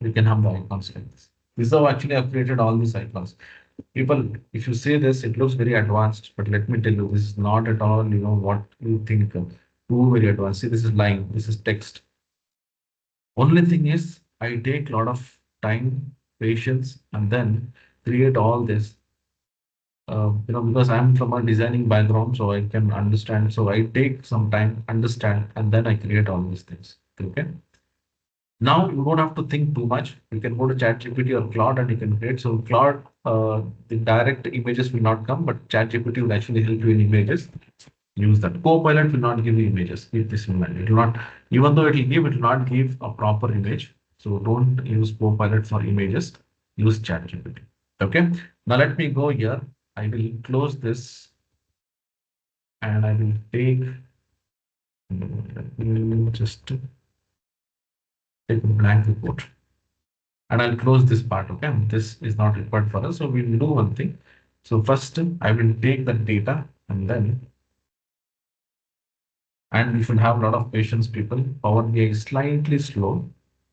We can have the icons like this. This is how actually I've created all these icons. People, if you say this, it looks very advanced, but let me tell you, this is not at all, what you think, too very advanced. See, this is line, this is text. Only thing is, I take a lot of time, patience, and then create all this. Because I'm from a designing background, so I can understand. So I take some time, understand, and then I create all these things. Okay. Now you don't have to think too much. You can go to ChatGPT or Claude and you can create. So Claude, the direct images will not come, but ChatGPT will actually help you in images. Use that. Copilot will not give you images. Keep this in mind. It will not, even though it will not give a proper image. So don't use Copilot for images. Use ChatGPT. Okay. Now let me go here. I will close this and I will take, let me just take a blank report. And I'll close this part. Okay, this is not required for us, so we will do one thing. So first I will take the data and then, and we should have a lot of patience, people. Power BI is slightly slow.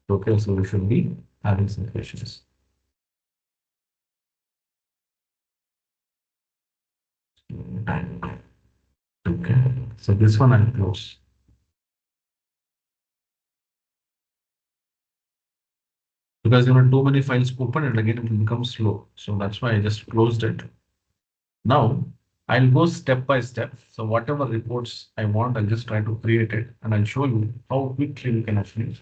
Okay, so we should be having some patience. Okay, so this one I'll close because too many files open and again it will become slow, so that's why I just closed it. Now I'll go step by step. So whatever reports I want, I'll just try to create it and I'll show you how quickly we can actually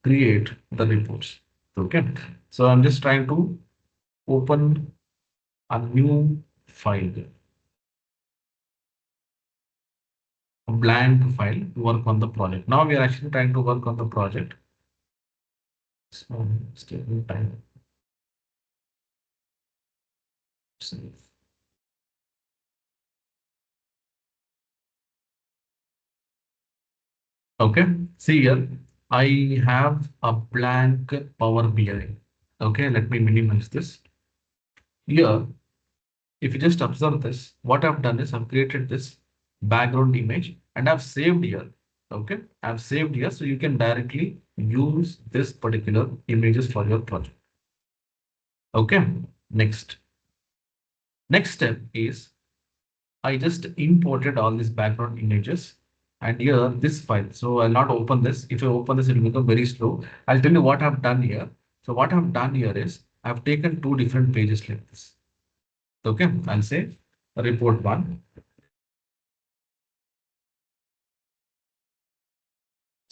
create the reports. Okay. So I'm just trying to open a new file, a blank file to work on the project. Now we are actually trying to work on the project. So still time. Save. Okay. See here, I have a blank Power BI. Okay. Let me minimize this. Here, if you just observe this, what I've done is I've created this background image and I've saved here. Okay, I've saved here so you can directly use this particular images for your project. Okay, next. Next step is I just imported all these background images and here this file. So I'll not open this. If I open this, it will become very slow. I'll tell you what I've done here. So what I've done here is I've taken two different pages like this. Okay, I'll say report one.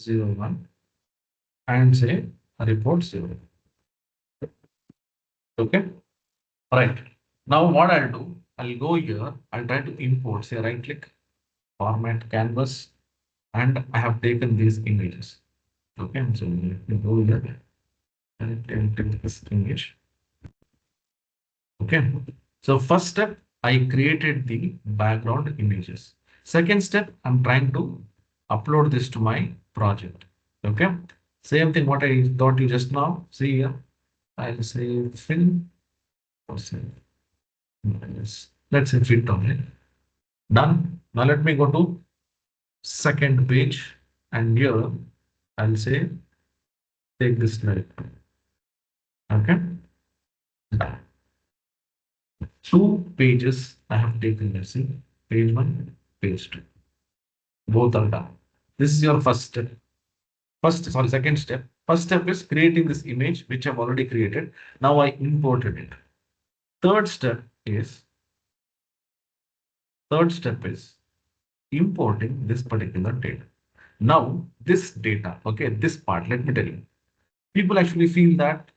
01 and say report 0. Okay. All right. Now what I'll do, I'll go here, I'll try to import, say right click, format canvas, and I have taken these images. Okay. So let me go here and take this image. Okay. So first step, I created the background images. Second step, I'm trying to upload this to my project. Okay. Same thing what I taught you just now. See here. I'll say fill or say let's say fit only. Done. Now let me go to second page and here I'll say take this slide. Okay. Two pages I have taken. Let's see. Page one, page two. Both are done. This is your first step. Second step. First step is creating this image which I've already created. Now I imported it. Third step is importing this particular data. Now this data, okay, this part, let me tell you. People actually feel that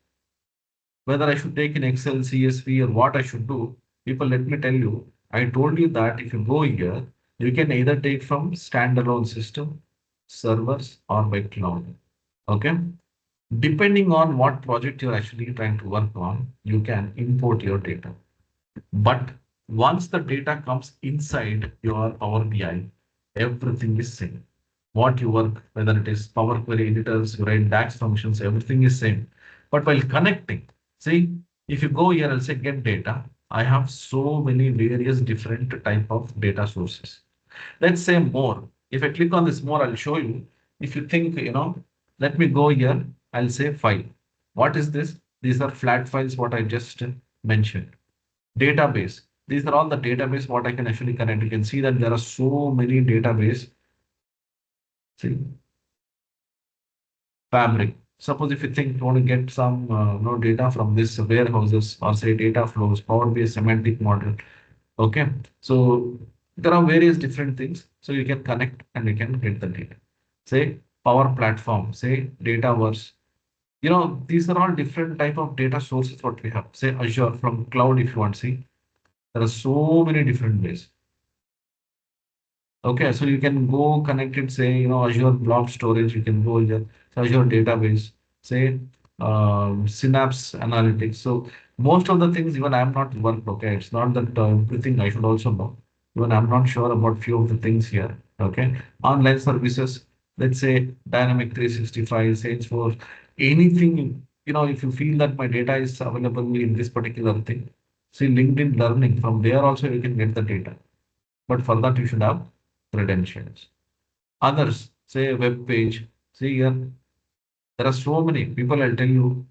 whether I should take in Excel, CSV or what I should do. People, let me tell you, I told you that if you go here, you can either take from standalone system, servers or by cloud. Okay. Depending on what project you're actually trying to work on, you can import your data. But once the data comes inside your Power BI, everything is same. What you work, whether it is Power Query editors, you write DAX functions, everything is same. But while connecting, see, if you go here and say get data, I have so many various different type of data sources. Let's say more. If I click on this more, I'll show you. If you think, let me go here, I'll say file. What is this? These are flat files, what I just mentioned. Database. These are all the database what I can actually connect. You can see that there are so many database. See, fabric. Suppose if you think you want to get some data from this warehouses or say data flows, Power BI semantic model. Okay, so there are various different things. So you can connect and you can get the data. Say Power Platform, say Dataverse. These are all different type of data sources what we have. Say Azure from cloud if you want to see. There are so many different ways. Okay, so you can go connect it, say, Azure Blob Storage, you can go here, so Azure Database, say, Synapse Analytics. So most of the things, even I'm not worked, okay, it's not that everything I should also know. Even I'm not sure about few of the things here, okay. Online services, let's say Dynamic 365, Salesforce, anything, if you feel that my data is available in this particular thing, see LinkedIn Learning, from there also you can get the data. But for that, you should have credentials. Others, say a web page. See here, there are so many people. I'll tell you,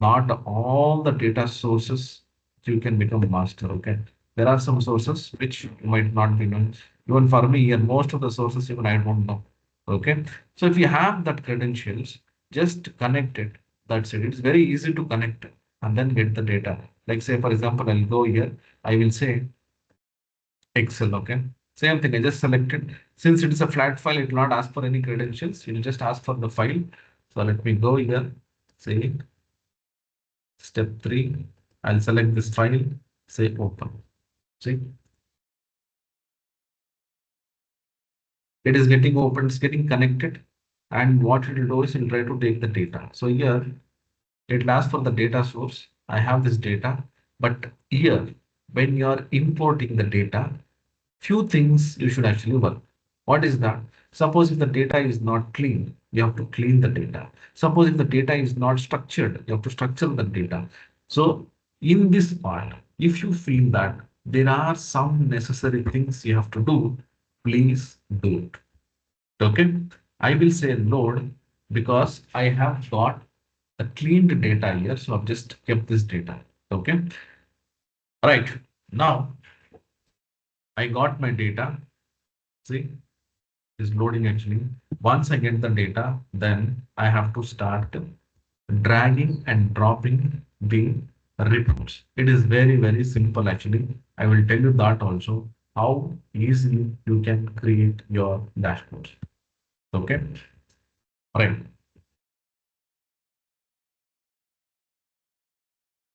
not all the data sources you can become a master. Okay, there are some sources which you might not be knowing. Even for me, here, most of the sources even I don't know. Okay, so if you have that credentials, just connect it. That's it. It's very easy to connect and then get the data. Like say, for example, I'll go here. I will say Excel, okay. Same thing, I just selected. Since it is a flat file, it will not ask for any credentials. It will just ask for the file. So let me go here, say step 3. I'll select this file, say open. See, it is getting open, it's getting connected. And what it will do is it will try to take the data. So here it will ask for the data source. I have this data, but here when you are importing the data, few things you should actually work. What is that? Suppose if the data is not clean, you have to clean the data. Suppose if the data is not structured, you have to structure the data. So in this part, if you feel that there are some necessary things you have to do, please do it. Okay. I will say load because I have got the cleaned data here. So I've just kept this data. Okay. Right. Now I got my data. See, is loading actually. Once I get the data, then I have to start dragging and dropping the reports. It is very, very simple actually. I will tell you that also how easily you can create your dashboards. Okay, right,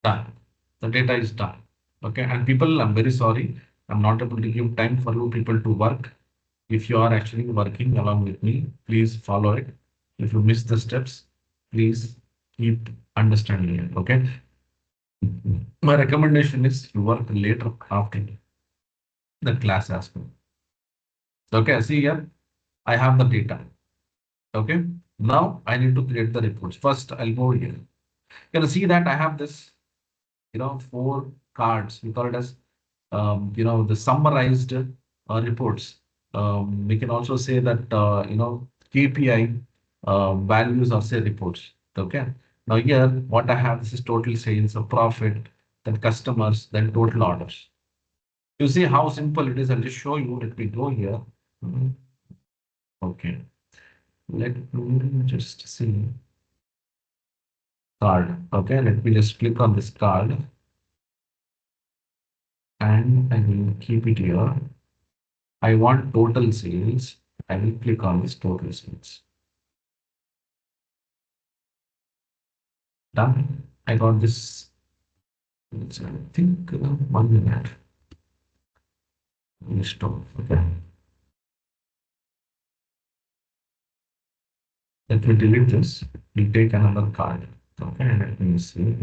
done. The data is done. Okay, and people, I'm very sorry, I'm not able to give time for you people to work. If you are actually working along with me, please follow it. If you miss the steps, please keep understanding it. Okay. My recommendation is you work later after the class as well. Okay. See here, I have the data. Okay. Now I need to create the reports. First, I'll go here. You can see that I have this, 4 cards. We call it as, the summarized reports. We can also say that, KPI values or say reports. Okay. Now here, what I have, this is total sales, a profit, then customers, then total orders. You see how simple it is. I'll just show you. Let me go here. Mhm. Okay. Let me just see card. Okay. Let me just click on this card and I will keep it here. I want total sales. I will click on this total sales. Done. I got this. I think 1 minute. Stop. Okay. Let me delete this. We'll take another card. Okay. Let me see.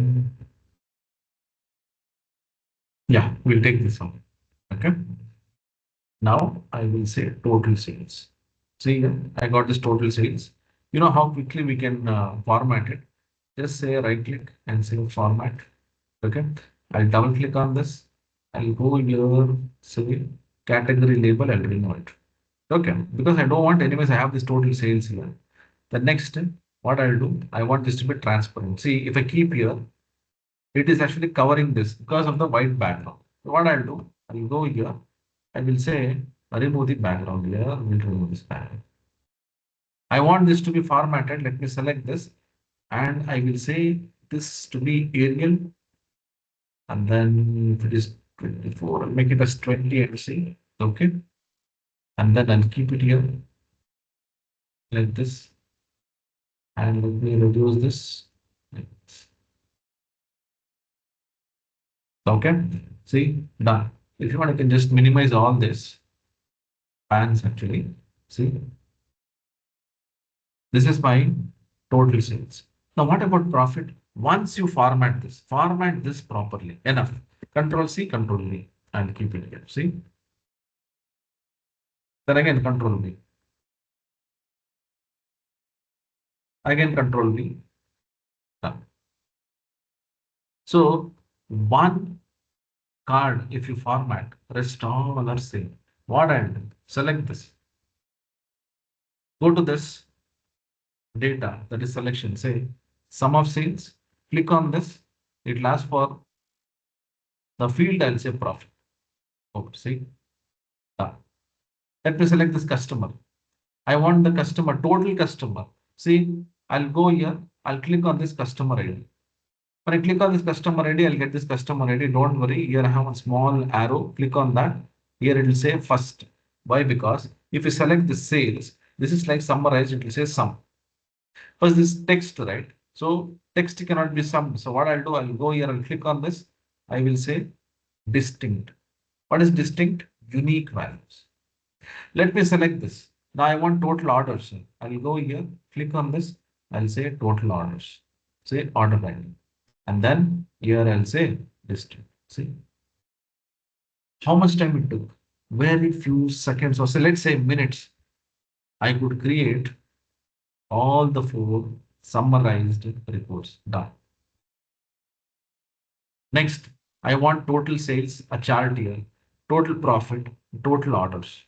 Yeah, we'll take this one. Okay. Now I will say total sales. See here, I got this total sales. You know how quickly we can format it. Just say right click and say format. Okay. I'll double click on this. I'll go here, say category label, I'll remove it. Okay. Because I don't want, anyways, I have this total sales here. The next step, what I'll do, I want this to be transparent. See, if I keep here, it is actually covering this because of the white background. So what I'll do, I'll go here. I will say remove the background here. We'll remove this background. I want this to be formatted. Let me select this and I will say this to be Arial. And then if it is 24, I'll make it as 20 and see. Okay. And then I'll keep it here like this. And let me reduce this. Like this. Okay. See, done. If you want, I can just minimize all this pans actually. See, this is my total sales. Now, what about profit? Once you format this properly. Enough. Control C, Control V, and keep it here. See, then again Control V, again Control V. Done. So one card, if you format, rest all are same. What I'll do? Select this. Go to this data, that is selection. Say sum of sales. Click on this. It will ask for the field. I'll say profit. Oh, see, done. Let me select this customer. I want the customer, total customer. See, I'll go here. I'll click on this customer ID. When I click on this customer ID, I'll get this customer ID. Don't worry. Here I have a small arrow. Click on that. Here it will say first. Why? Because if you select the sales, this is like summarized. It will say sum. First, this text, right? So text cannot be summed. So what I'll do, I'll go here and click on this. I will say distinct. What is distinct? Unique values. Let me select this. Now I want total orders. I'll go here, click on this. I'll say total orders. Say order value. And then here I'll say district. See how much time it took. Very few seconds or say let's say minutes. I could create all the four summarized reports. Done. Next, I want total sales, a chart here, total profit, total orders.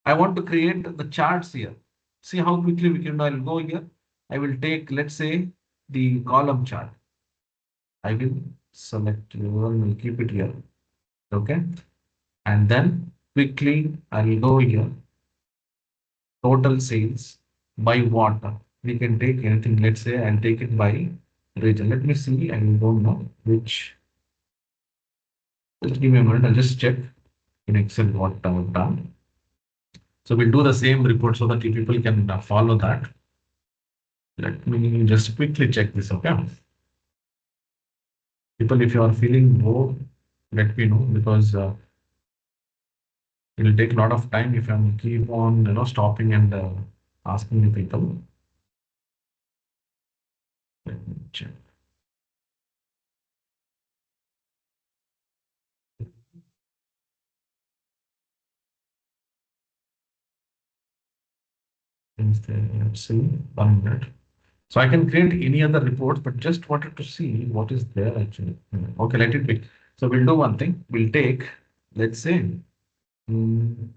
I want to create the charts here. See how quickly we can do. I'll go here. I will take, let's say, the column chart. I will select one, will keep it here. Okay. And then quickly I will go here. Total sales by what? We can take anything. Let's say I'll take it by region. Let me see. I don't know which. Just give me a minute. I'll just check in Excel what I've done. So we'll do the same report so that you people can follow that. Let me just quickly check this. Okay. People, if you are feeling bored, let me know because it will take a lot of time if I'm keep on stopping and asking the people. Let me check. Let's see 1 minute. So I can create any other reports, but just wanted to see what is there actually. Okay, let it be. So we'll do one thing. We'll take, let's say, mm,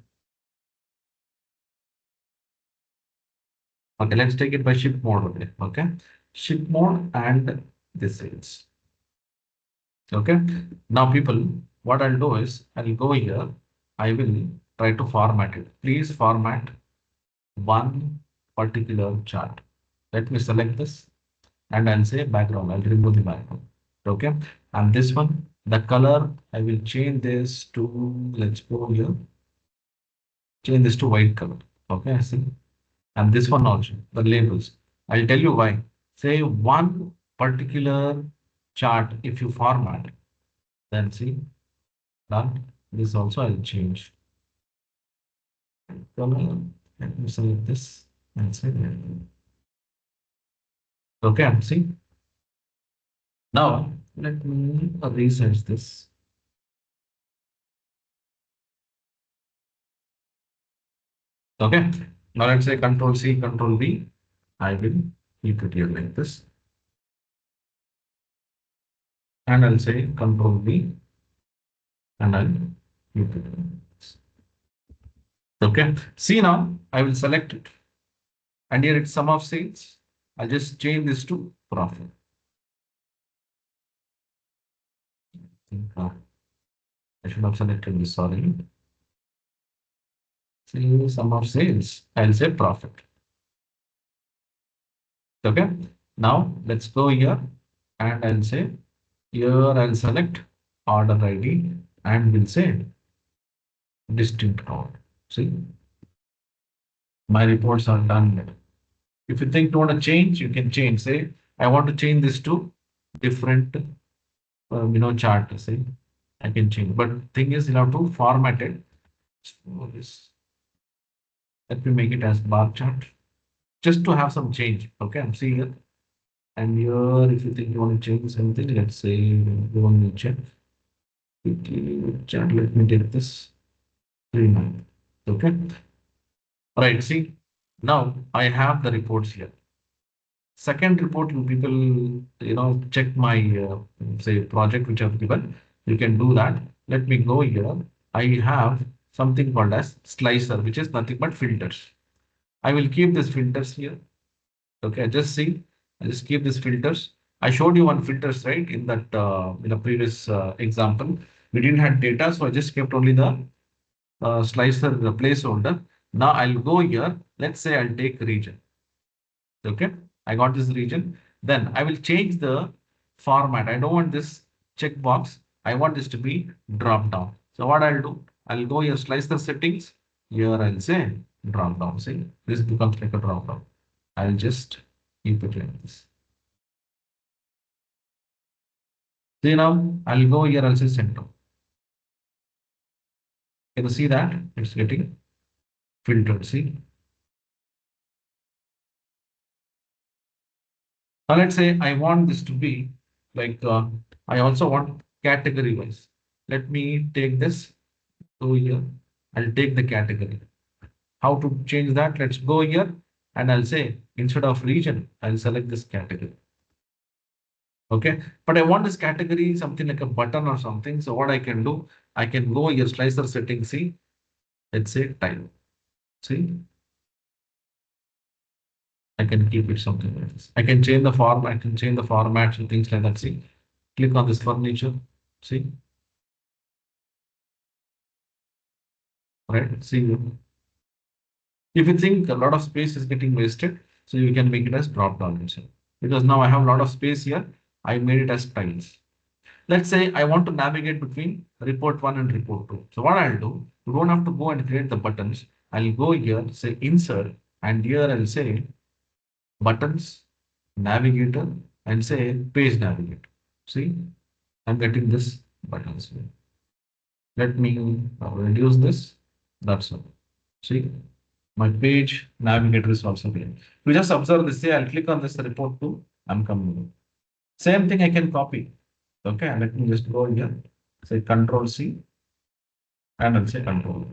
okay, let's take it by ship mode only. Okay, ship mode and this is. Okay. Now, people, what I'll do is I'll go here. I will try to format it. Please format one particular chart. Let me select this and I'll say background. I'll remove the background. Okay. And this one, the color, I will change this to, let's go here, change this to white color. Okay. See. And this one also, the labels. I'll tell you why. Say one particular chart, if you format, then see. Done. This also I'll change. Color. Let me select this and say that. Okay, see. Now let me resize this. Okay. Now let's say Control C, Control V. I will keep it here like this, and I'll say Control V, and I'll keep it. Okay. See now, I will select it, and here it's sum of sales. I'll just change this to profit. I should have selected this. Sorry. See sum of sales. I'll say profit. Okay. Now let's go here, and I'll say here I'll select order ID, and we'll say distinct code. See, my reports are done. If you think you want to change, you can change. Say, I want to change this to different, chart. Say, I can change. But thing is, you have to format it. So this, let me make it as bar chart, just to have some change. Okay, I'm seeing it. And here, if you think you want to change something, let's say you want to check. Quickly, chat. Let me take this 3 months. Okay. Right. See, now I have the reports here. Second report, you people, check my say project which I've given. You can do that. Let me go here. I have something called as slicer, which is nothing but filters. I will keep these filters here. Okay, just see. I just keep these filters. I showed you one filters right in that in a previous example. We didn't have data, so I just kept only the slicer, the placeholder. Now I'll go here. Let's say I'll take region. Okay, I got this region. Then I will change the format. I don't want this checkbox. I want this to be drop down. So what I'll do, I'll go here, slice the settings. Here I'll say drop down. See, this becomes like a drop down. I'll just keep it like this. See now, I'll go here, I'll say center. Can you see that? It's getting filtered. See, now let's say I want this to be like, I also want category wise. Let me take this to here. I'll take the category. How to change that? Let's go here, and I'll say instead of region, I'll select this category. Okay, but I want this category something like a button or something. So what I can do, I can go here, slicer setting. See, let's say tile. See, I can keep it something like this. I can change the form. I can change the formats and things like that. See, click on this furniture. See, right? See, if you think a lot of space is getting wasted, so you can make it as drop down also. Because now I have a lot of space here. I made it as tiles. Let's say I want to navigate between report 1 and report 2. So what I'll do, you don't have to go and create the buttons. I'll go here, say insert, and here I'll say buttons, navigator, and say page navigator. See, I'm getting this buttons here. Let me reduce this. That's all. See, my page navigator is also here. You just observe this. Say I'll click on this report 2. I'm coming. Same thing I can copy. Okay, let me just go here. Say Control C, and I'll say Control V.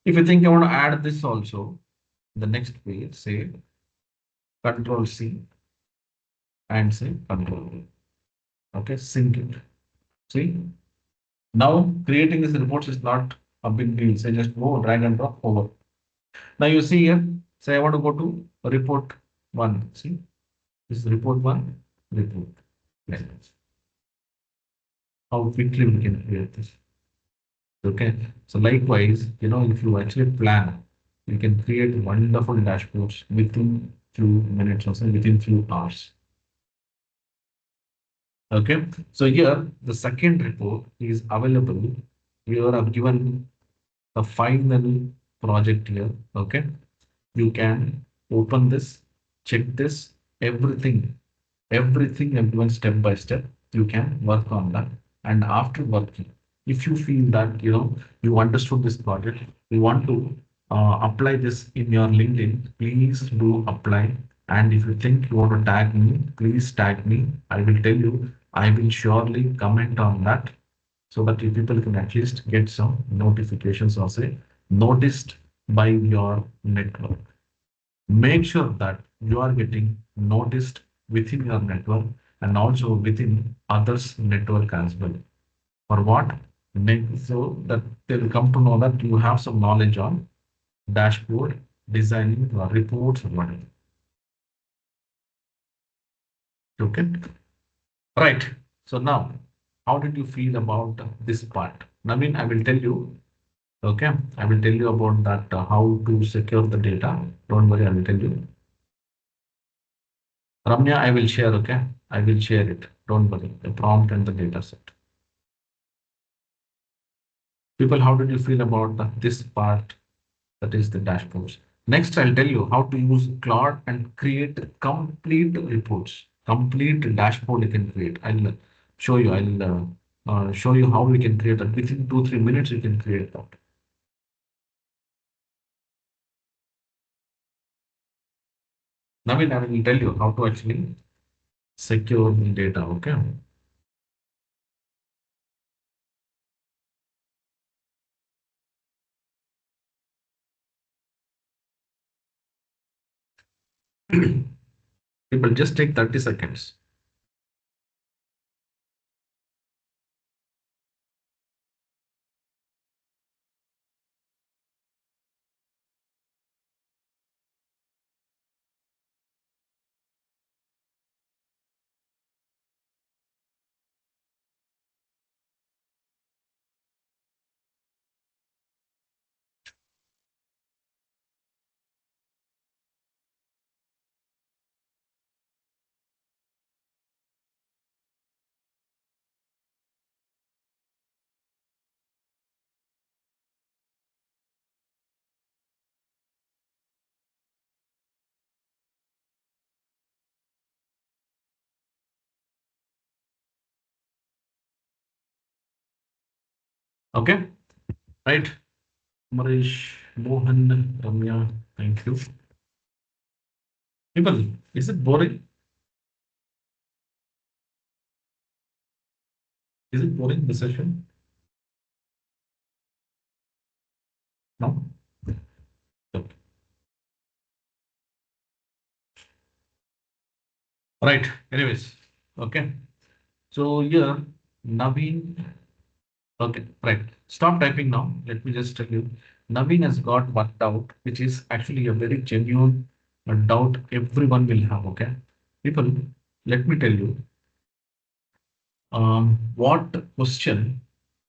If you think you want to add this also, the next page, say Control C and say Control V. Okay, sync it. See, now creating this reports is not a big deal. Say just go drag and drop over. Now you see here, say I want to go to report 1. See, this is report 1, report. Like this. How quickly we can create this. Okay, so likewise, if you actually plan, you can create wonderful dashboards within few minutes or so, within few hours. Okay, so here the second report is available. Here I've given a final project here. Okay, you can open this, check this, everything I've given step by step. You can work on that, and after working, if you feel that you understood this project, you want to apply this in your LinkedIn, please do apply. And if you think you want to tag me, please tag me. I will tell you, I will surely comment on that, so that you people can at least get some notifications or say noticed by your network. Make sure that you are getting noticed within your network and also within others' network as well. For what? So that they'll come to know that you have some knowledge on dashboard designing or reports or whatever. Okay. Right. So now, how did you feel about this part? Naveen, I will tell you. Okay. I will tell you about that how to secure the data. Don't worry, I will tell you. Ramya, I will share. Okay. I will share it. Don't worry. The prompt and the data set. People, how did you feel about this part? That is the dashboards. Next, I'll tell you how to use Claude and create complete reports, complete dashboard you can create. I'll show you. I'll show you how we can create that. Within 2-3 minutes, you can create that. Naveen, I will tell you how to actually secure the data. Okay. People just take 30 seconds. Okay. Right. Marish, Mohan, Ramya, thank you. People, is it boring? Is it boring, the session? No? Okay. Right. Anyways, okay. So here, Naveen. Okay, right. Stop typing now. Let me just tell you. Naveen has got one doubt, which is actually a very genuine doubt everyone will have. Okay, people, let me tell you. What question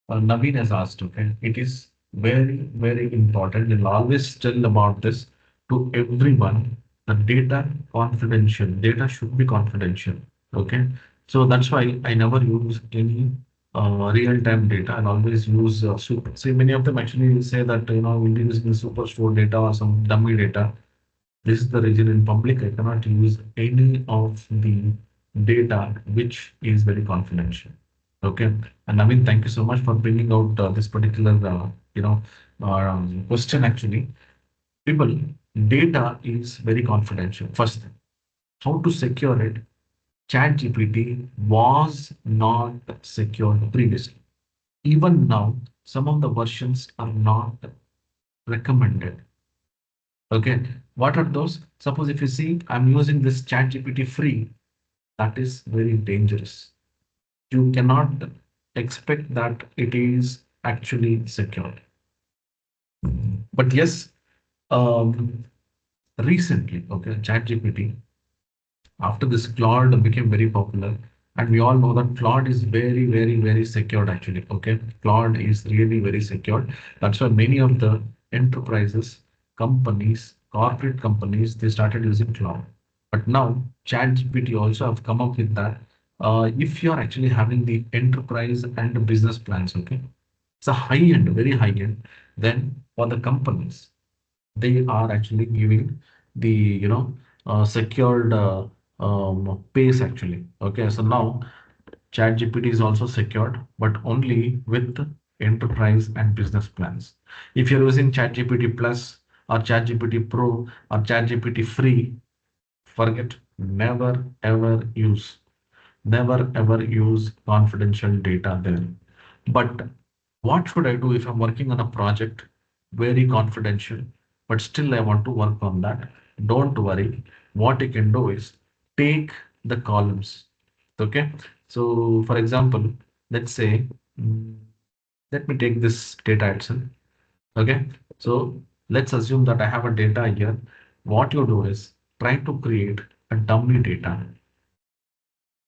Naveen has asked. Okay, it is very, very important. We'll always tell about this to everyone. The data confidential. Data should be confidential. Okay, so that's why I never use any real-time data. I always use super. See, many of them actually say that we'll use the superstore data or some dummy data. This is the reason in public I cannot use any of the data which is very confidential. Okay. And Naveen, thank you so much for bringing out this particular, question actually. People, data is very confidential. First, how to secure it? ChatGPT was not secured previously. Even now, some of the versions are not recommended. Okay. What are those? Suppose if you see, I'm using this ChatGPT free, that is very dangerous. You cannot expect that it is actually secure. But yes, um, recently, okay, ChatGPT, after this Claude became very popular, and we all know that Claude is very, very, very secured actually. Okay, Claude is really very secured. That's why many of the enterprises, companies, corporate companies, they started using Claude. But now ChatGPT also have come up with that. If you're actually having the enterprise and the business plans, okay, it's a high end, very high end. Then for the companies, they are actually giving the secured pace actually. Okay, so now ChatGPT is also secured, but only with enterprise and business plans. If you're using ChatGPT Plus or ChatGPT Pro or ChatGPT Free, forget, never ever use confidential data there. But what should I do if I'm working on a project very confidential, but still I want to work on that? Don't worry. What you can do is take the columns. Okay. So for example, let's say, mm, let me take this data itself. Okay. So let's assume that I have a data here. What you do is try to create a dummy data.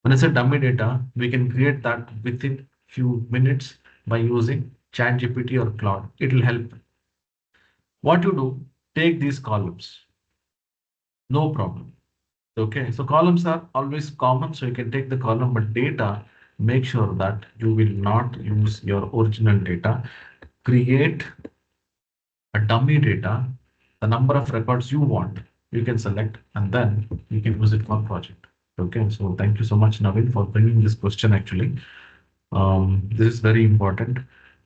When I say dummy data, we can create that within few minutes by using ChatGPT or Claude. It will help. What you do, take these columns, no problem. Okay, so columns are always common, so you can take the column, but data, make sure that you will not use your original data. Create a dummy data, the number of records you want, you can select, and then you can use it for project. Okay, so thank you so much, Navin, for bringing this question actually. This is very important.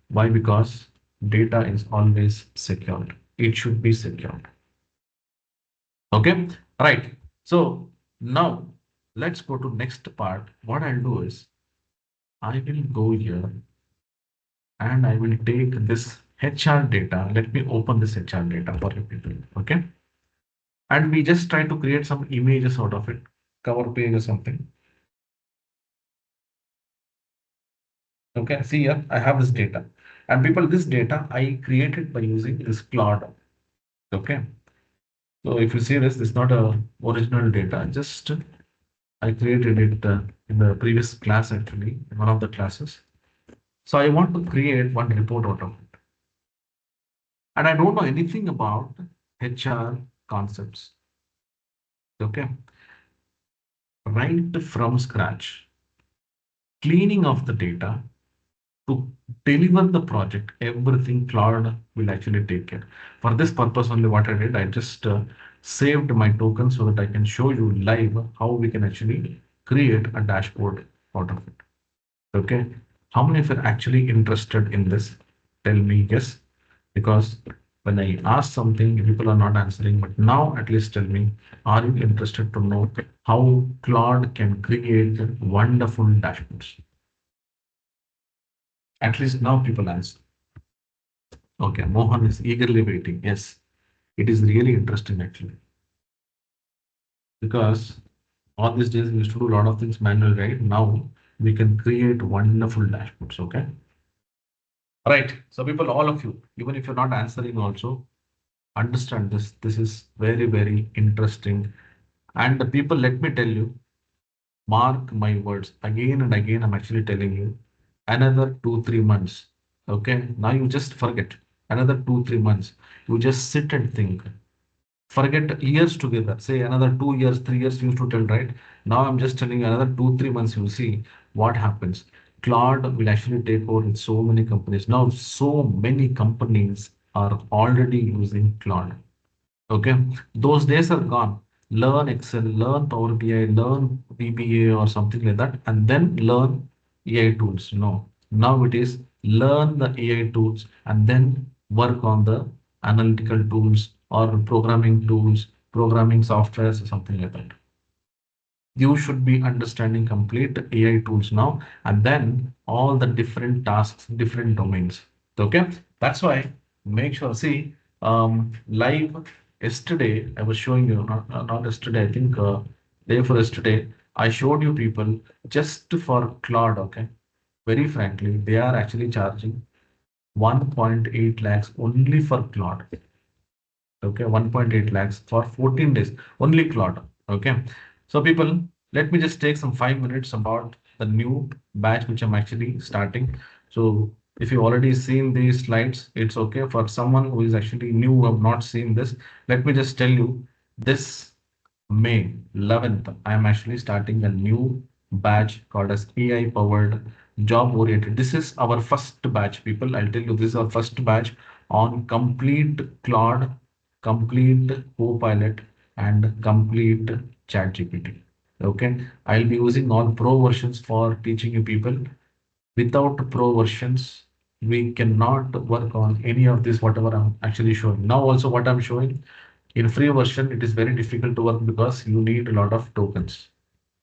Why? Because data is always secured. It should be secured. Okay, right. So now let's go to next part. What I'll do is I will go here and I will take this HR data. Let me open this HR data for you people. Okay. And we just try to create some images out of it, cover page or something. Okay. See here, I have this data. And people, this data I created by using this Claude. Okay. So if you see this is not a original data. Just I created it in the previous class actually, in one of the classes. So I want to create one report out of it. And I don't know anything about HR concepts. Okay. Right from scratch, cleaning of the data to deliver the project, everything Cloud will actually take care. For this purpose only what I did, I just saved my token so that I can show you live how we can actually create a dashboard out of it. Okay. How many of you are actually interested in this? Tell me yes. Because when I ask something, people are not answering. But now at least tell me, are you interested to know how Claude can create wonderful dashboards? At least now people answer. Okay, Mohan is eagerly waiting. Yes, it is really interesting actually. Because all these days we used to do a lot of things manual, right? Now we can create wonderful dashboards. Okay. Right. So people, all of you, even if you're not answering also, understand this. This is very, very interesting. And the people, let me tell you, mark my words again and again. I'm actually telling you, another 2, 3 months. Okay. Now you just forget another 2, 3 months. You just sit and think. Forget years together. Say another 2 years, 3 years, you used to tell, right? Now I'm just telling you another 2, 3 months, you'll see what happens. Cloud will actually take over in so many companies. Now, so many companies are already using Cloud. Okay, those days are gone. Learn Excel, learn Power BI, learn VBA or something like that, and then learn AI tools. No, now it is learn the AI tools and then work on the analytical tools or programming tools, programming softwares or something like that. You should be understanding complete AI tools now and then all the different tasks, different domains. Okay, that's why make sure, see, live yesterday, I was showing you, not yesterday, I think day for yesterday, I showed you people just for Claude. Okay, very frankly, they are actually charging 1.8 lakhs only for Claude. Okay, 1.8 lakhs for 14 days only Claude. Okay, so people, let me just take some 5 minutes about the new batch which I'm actually starting. So if you already seen these slides, it's okay. For someone who is actually new, who have not seen this, let me just tell you this May 11th, I am actually starting a new batch called as AI powered job oriented. This is our first batch, people. I'll tell you, this is our first batch on complete Claude, complete Copilot, and complete ChatGPT. Okay, I'll be using all pro versions for teaching you people. Without pro versions, we cannot work on any of this, whatever I'm actually showing. Now, also, what I'm showing in free version, it is very difficult to work because you need a lot of tokens.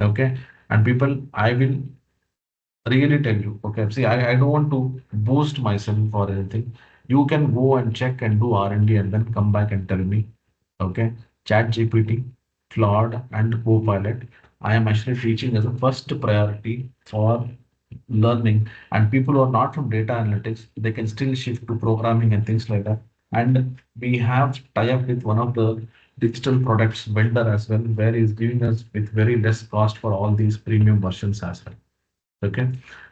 Okay, and people, I will really tell you. Okay, see, I don't want to boost myself or anything. You can go and check and do R&D and then come back and tell me. Okay, Chat GPT, Claude, and Copilot. I am actually teaching as a first priority for learning. And people who are not from data analytics, they can still shift to programming and things like that. And we have tie-up with one of the digital products vendor as well, where he's giving us with very less cost for all these premium versions as well. Okay,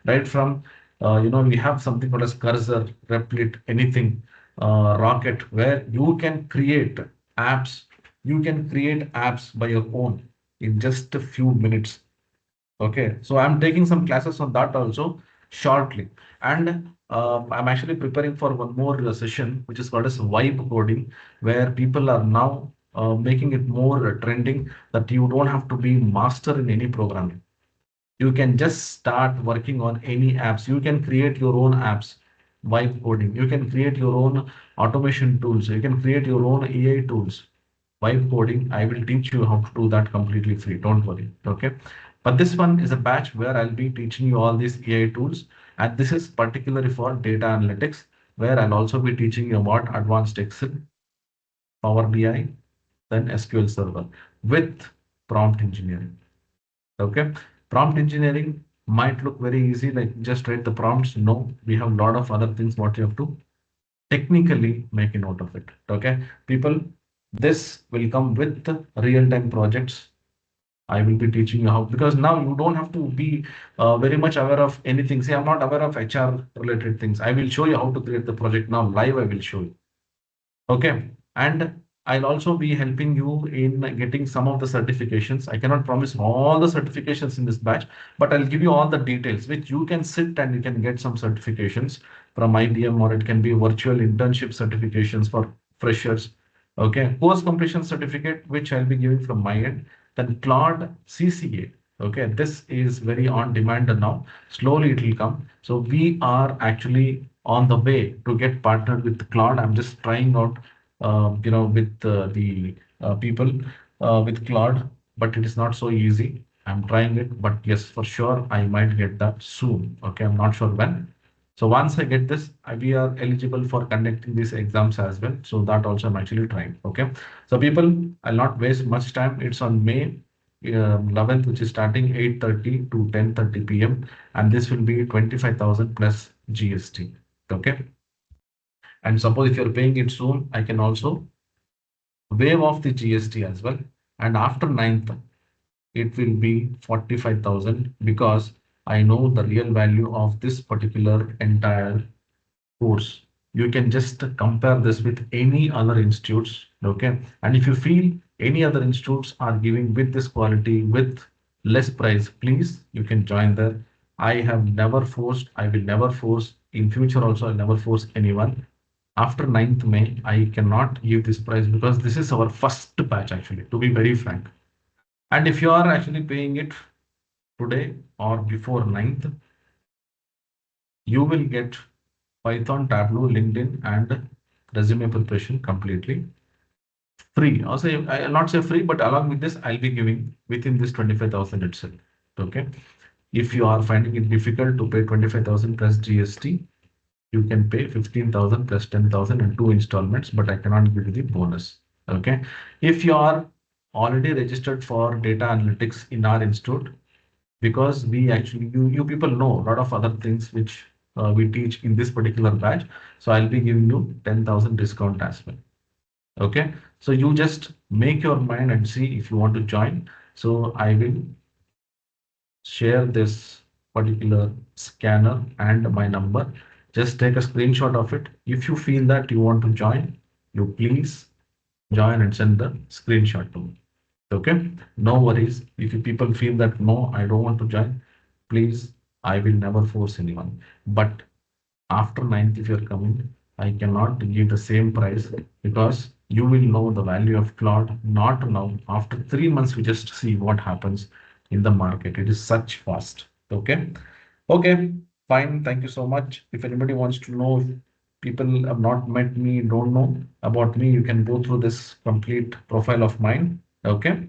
right from we have something called as cursor, replit, anything, rocket, where you can create apps by your own in just a few minutes. Okay, so I'm taking some classes on that also shortly. And I'm actually preparing for one more session, which is called as vibe coding, where people are now making it more trending that you don't have to be master in any programming. You can just start working on any apps. You can create your own apps, vibe coding. You can create your own automation tools. You can create your own AI tools. Vibe coding, I will teach you how to do that completely free. Don't worry. Okay. But this one is a batch where I'll be teaching you all these AI tools. And this is particularly for data analytics, where I'll also be teaching you about advanced Excel, Power BI, then SQL Server with prompt engineering. Okay, prompt engineering might look very easy, like just write the prompts. No, we have a lot of other things what you have to technically make a note of it. Okay, people, this will come with the real-time projects. I will be teaching you how, because now you don't have to be very much aware of anything. See, I'm not aware of HR related things. I will show you how to create the project now live. I will show you. Okay. And I'll also be helping you in getting some of the certifications. I cannot promise all the certifications in this batch, but I'll give you all the details which you can sit and you can get some certifications from IBM, or it can be virtual internship certifications for freshers. Okay. Course completion certificate, which I'll be giving from my end. Then Claude CCA. Okay. This is very on demand now. Slowly it will come. So we are actually on the way to get partnered with Claude. I'm just trying out, with the people with Claude, but it is not so easy. I'm trying it, but yes, for sure, I might get that soon. Okay, I'm not sure when. So once I get this, we are eligible for conducting these exams as well. So that also I'm actually trying. Okay, so people, I'll not waste much time. It's on May 11th, which is starting 8:30 to 10:30 p.m. And this will be 25,000 plus GST. Okay. And suppose if you're paying it soon, I can also waive off the GST as well. And after 9th, it will be 45,000, because I know the real value of this particular entire course. You can just compare this with any other institutes. Okay. And if you feel any other institutes are giving with this quality, with less price, please, you can join there. I have never forced, I will never force in future also, I'll never force anyone. After 9th May, I cannot give this price because this is our first batch actually, to be very frank. And if you are actually paying it today or before 9th, you will get Python, Tableau, LinkedIn, and resume preparation completely free. Also, I'll not say free, but along with this, I'll be giving within this 25,000 itself. Okay. If you are finding it difficult to pay 25,000 plus GST, you can pay 15,000 plus 10,000 in two installments, but I cannot give you the bonus. Okay. If you are already registered for data analytics in our institute, because we actually, you people know a lot of other things which we teach in this particular batch. So I'll be giving you 10,000 discount as well. Okay. So you just make your mind and see if you want to join. So I will share this particular scanner and my number. Just take a screenshot of it. If you feel that you want to join, you please join and send the screenshot to me. Okay, no worries. If you people feel that no, I don't want to join, please, I will never force anyone. But after 9th, if you're coming, I cannot give the same price, because you will know the value of Claude not now. After 3 months, we just see what happens in the market. It is such fast. Okay. Okay. Fine. Thank you so much. If anybody wants to know, if people have not met me, don't know about me, you can go through this complete profile of mine. Okay.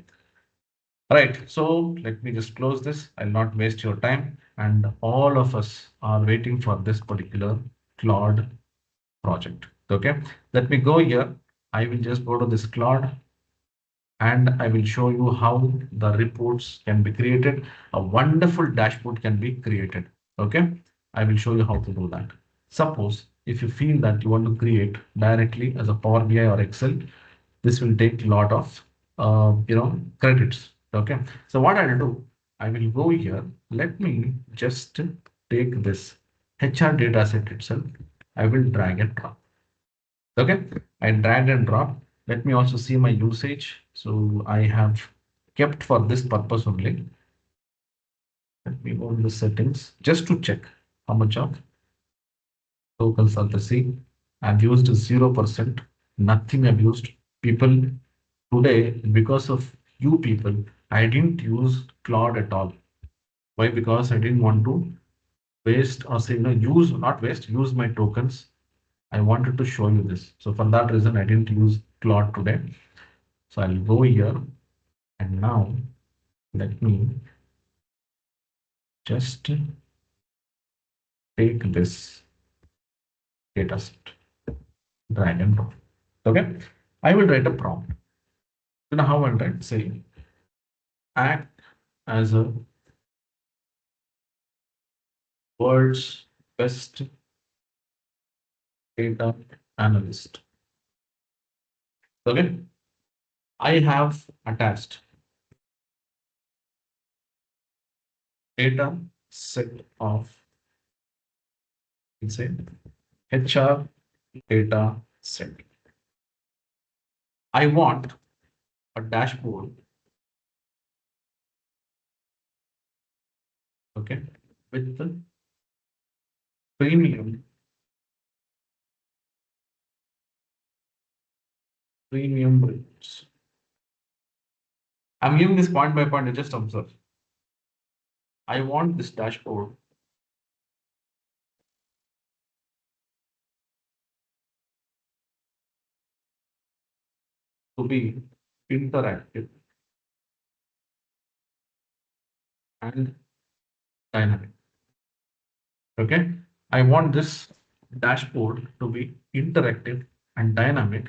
Right. So let me just close this. I'll not waste your time. And all of us are waiting for this particular Claude project. Okay. Let me go here. I will just go to this Claude and I will show you how the reports can be created. A wonderful dashboard can be created. Okay, I will show you how to do that. Suppose if you feel that you want to create directly as a Power BI or Excel, this will take a lot of credits. Okay, so what I'll do, I will go here. Let me just take this HR data set itself. I will drag and drop. Okay, I drag and drop. Let me also see my usage. So I have kept for this purpose only. Let me go to the settings just to check how much of tokens are the same. I've used 0%, nothing I've used. People today, because of you people, I didn't use Claude at all. Why? Because I didn't want to waste or say, use, not waste, use my tokens. I wanted to show you this. So for that reason, I didn't use Claude today. So I'll go here and now let me just take this data set, drag and drop. Okay. I will write a prompt. You know how I'll write? Say, act as a world's best data analyst. Okay. I have attached data set of, let's say, HR data set. I want a dashboard, okay, with the premium rates. I'm giving this point by point, just observe. I want this dashboard to be interactive and dynamic. Okay. I want this dashboard to be interactive and dynamic,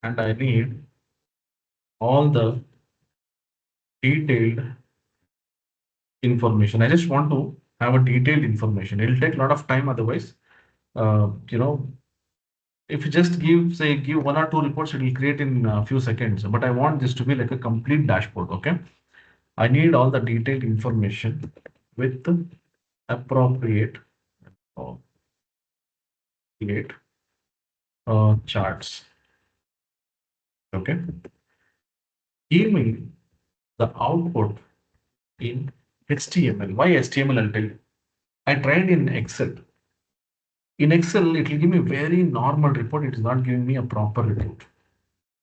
and I need all the detailed information. I just want to have a detailed information. It'll take a lot of time otherwise. Uh, you know, if you just give one or two reports, it will create in a few seconds. But I want this to be like a complete dashboard. Okay. I need all the detailed information with the appropriate uh, create charts. Okay. Give me the output in HTML. Why HTML? I'll tell you. I tried in Excel. In Excel, it will give me very normal report. It is not giving me a proper report.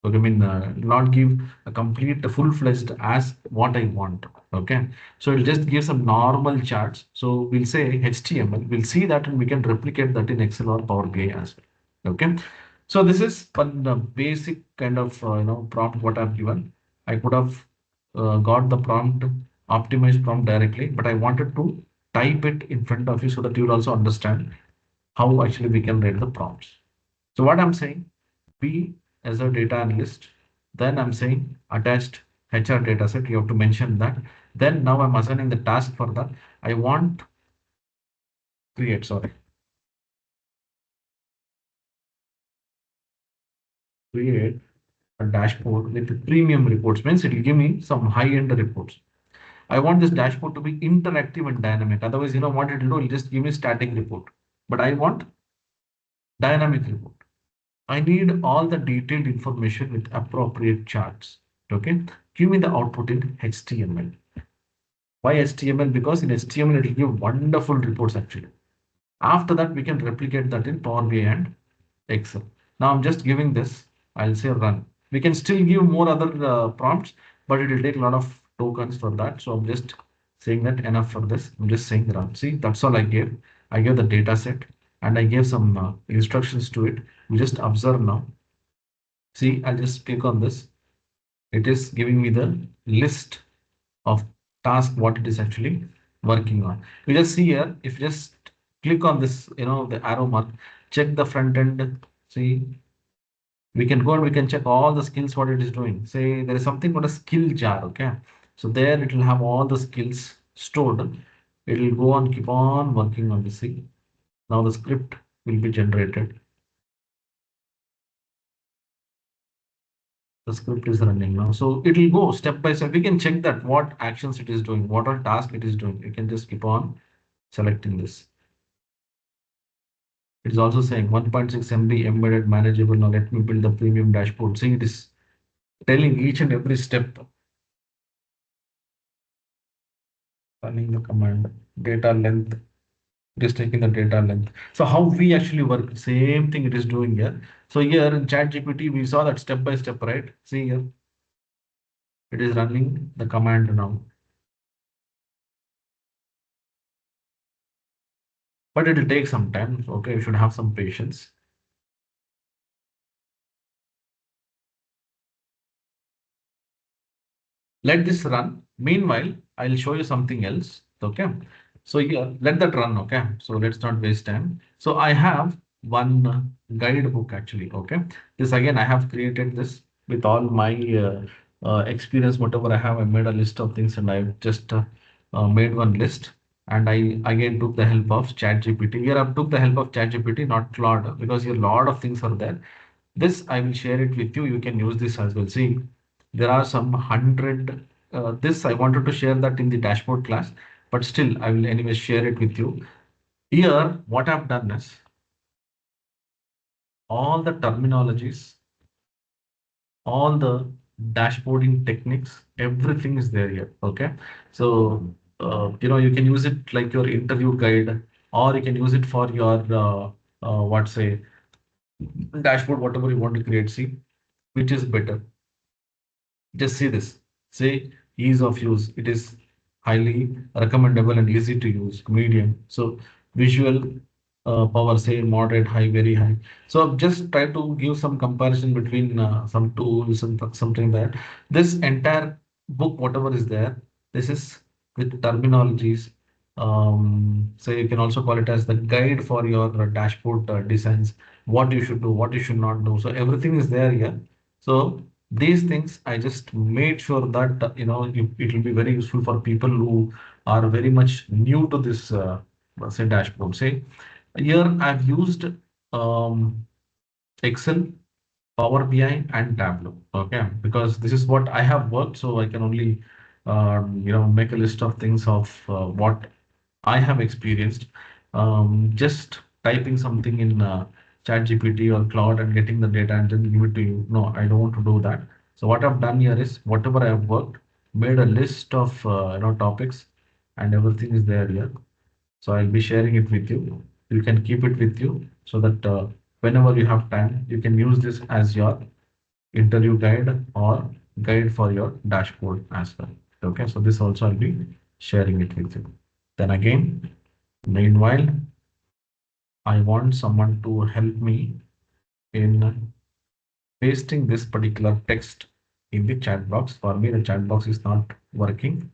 Okay, I mean, not give a complete, full-fledged as what I want. Okay, so it'll just give some normal charts. So we'll say HTML. We'll see that and we can replicate that in Excel or Power BI as well. Okay, so this is one basic kind of prompt what I've given. I could have got the prompt optimized prompt directly, but I wanted to type it in front of you so that you'll also understand how actually we can write the prompts. So what I'm saying, be as a data analyst, then I'm saying attached HR data set, you have to mention that. Then now I'm assigning the task for that. I want sorry, create a dashboard with premium reports, means it will give me some high-end reports. I want this dashboard to be interactive and dynamic. Otherwise, what it will do, it'll just give me static report. But I want dynamic report. I need all the detailed information with appropriate charts. Okay, give me the output in HTML. Why HTML? Because in HTML it will give wonderful reports actually. After that, we can replicate that in Power BI and Excel. Now I'm just giving this. I'll say run. We can still give more other prompts, but it will take a lot of tokens for that. So I'm just saying that enough for this. I'm just saying run. See, that's all I gave. I gave the data set and I gave some instructions to it. We just observe now. See, I'll just click on this. It is giving me the list of task what it is actually working on. You just see here, if you just click on this, the arrow mark, check the front end. See, We can go and we can check all the skills what it is doing. Say there is something called a skill jar, okay? So there it will have all the skills stored. It will go and keep on working on the C. Now the script will be generated. The script is running now. So it will go step by step. We can check that what actions it is doing, what are tasks it is doing. You can just keep on selecting this. It is also saying 1.6 MB embedded manageable. Now let me build the premium dashboard. See, it is telling each and every step, running the command, data length. It is taking the data length. So how we actually work, same thing it is doing here. So here in ChatGPT, we saw that step by step, right? See here, it is running the command now. But it will take some time. Okay, you should have some patience. Let this run. Meanwhile, I'll show you something else. Okay. So here, let that run. Okay. So let's not waste time. So I have one guidebook actually. Okay. This again, I have created this with all my experience, whatever I have. I made a list of things and I've just made one list. And I again took the help of ChatGPT. Here I took the help of ChatGPT, not Claude, because here a lot of things are there. This I will share it with you. You can use this as well. See, there are some hundred. This I wanted to share that in the dashboard class, but still I will anyway share it with you. Here, what I've done is all the terminologies, all the dashboarding techniques, everything is there here. Okay, so you can use it like your interview guide, or you can use it for your what say dashboard, whatever you want to create. See, which is better. Just see this. Say ease of use. It is highly recommendable and easy to use. Medium. So visual power, say moderate, high, very high. So just try to give some comparison between some tools and something like that. This entire book, whatever is there, this is with terminologies. So you can also call it as the guide for your dashboard designs, what you should do, what you should not do. So everything is there here. So these things I just made sure that it will be very useful for people who are very much new to this say dashboard. Say here I've used um, Excel, Power BI, and Tableau. Okay, because this is what I have worked, so I can only make a list of things of what I have experienced. Just typing something in ChatGPT or Claude and getting the data and then give it to you. No, I don't want to do that. So what I've done here is whatever I have worked, made a list of topics, and everything is there here. So I'll be sharing it with you. You can keep it with you so that whenever you have time, you can use this as your interview guide or guide for your dashboard as well. Okay, so this also I'll be sharing it with you. Then again, meanwhile, I want someone to help me in pasting this particular text in the chat box. For me, the chat box is not working.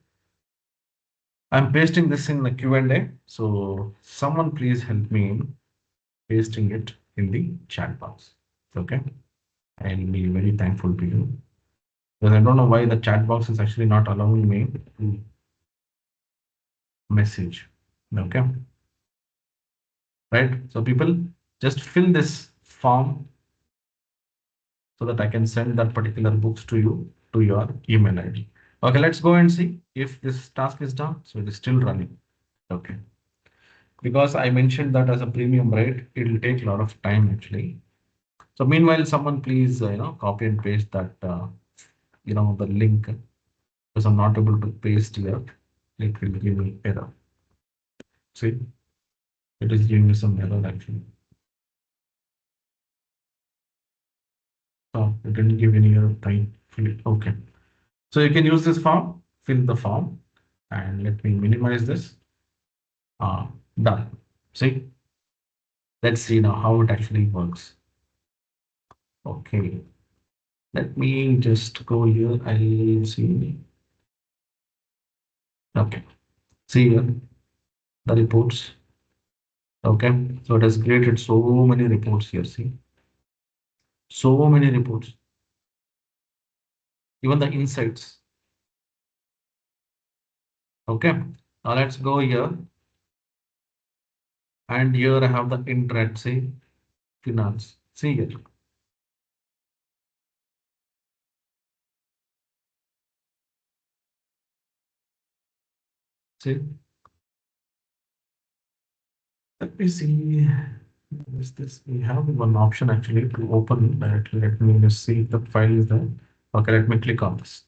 I'm pasting this in the Q&A. So someone please help me in pasting it in the chat box. Okay. I'll be very thankful to you. Because I don't know why the chat box is actually not allowing me to message. Okay. Right. So people just fill this form so that I can send that particular books to you to your email ID. Okay, let's go and see if this task is done. So it is still running. Okay. Because I mentioned that as a premium, right? It will take a lot of time actually. So meanwhile, someone please, copy and paste that, the link because I'm not able to paste here. It will give me error. See, it is giving me some error actually. Oh, it didn't give any error time. Okay. So you can use this form, fill the form, and let me minimize this. Done. See, let's see now how it actually works. Okay, let me just go here. I'll see. Okay, see here the reports. Okay, so it has created so many reports here. See, So many reports, even the insights. Okay. Now let's go here. And here I have the internet, say finance. See here. See, let me see. Is this? We have one option actually to open directly. Let me just see if the file is there. Okay, let me click on this.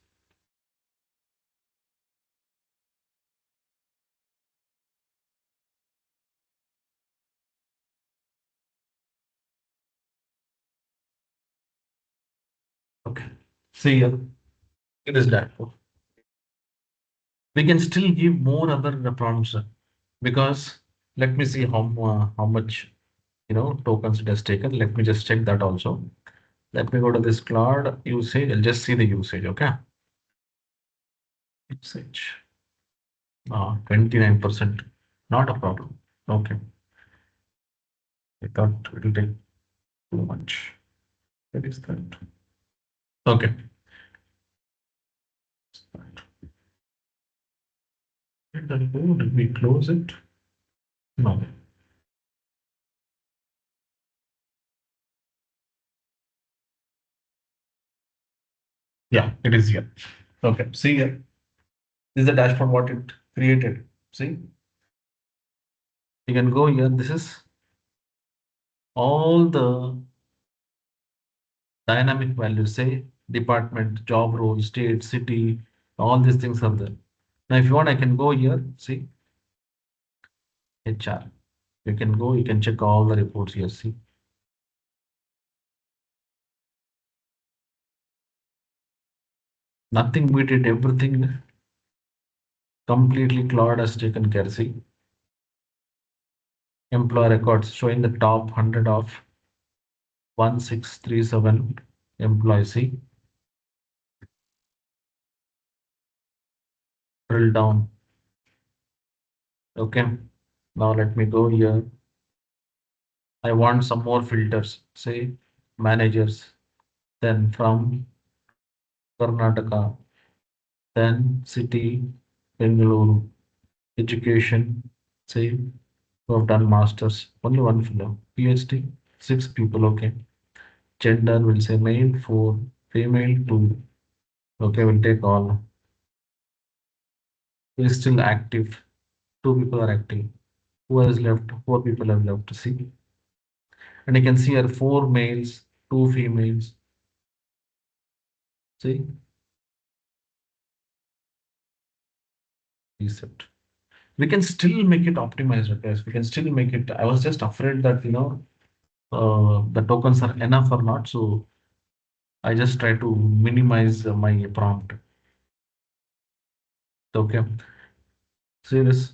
Okay. See here. It is dashboard. We can still give more other prompts because let me see how much tokens it has taken. Let me just check that also. Let me go to this cloud usage. I'll just see the usage. Okay. Usage. 29%. Not a problem. Okay. I thought it will take too much. What is that? Okay. Let that go. Let me close it. No. Yeah, it is here. Okay. See here. This is the dashboard what it created. See, you can go here. This is all the dynamic values. Say department, job role, state, city. All these things are there. Now, if you want, I can go here. See HR. You can go. You can check all the reports here. See, nothing we did. Everything completely Claude has taken care. See, employee records showing the top 100 of 1637 employees. See, drill down. Okay. Now let me go here. I want some more filters. Say managers. Then from Karnataka. Then city, Bengaluru. Education. Say who have done masters. Only one fellow. PhD. Six people. Okay. Gender will say male four, female two. Okay, we'll take all. Who is still active? Two people are active. Who has left? Four people have left. See, and you can see here four males, two females. See, reset. We can still make it optimized. Okay, we can still make it. I was just afraid that the tokens are enough or not. So I just try to minimize my prompt. Okay, see this.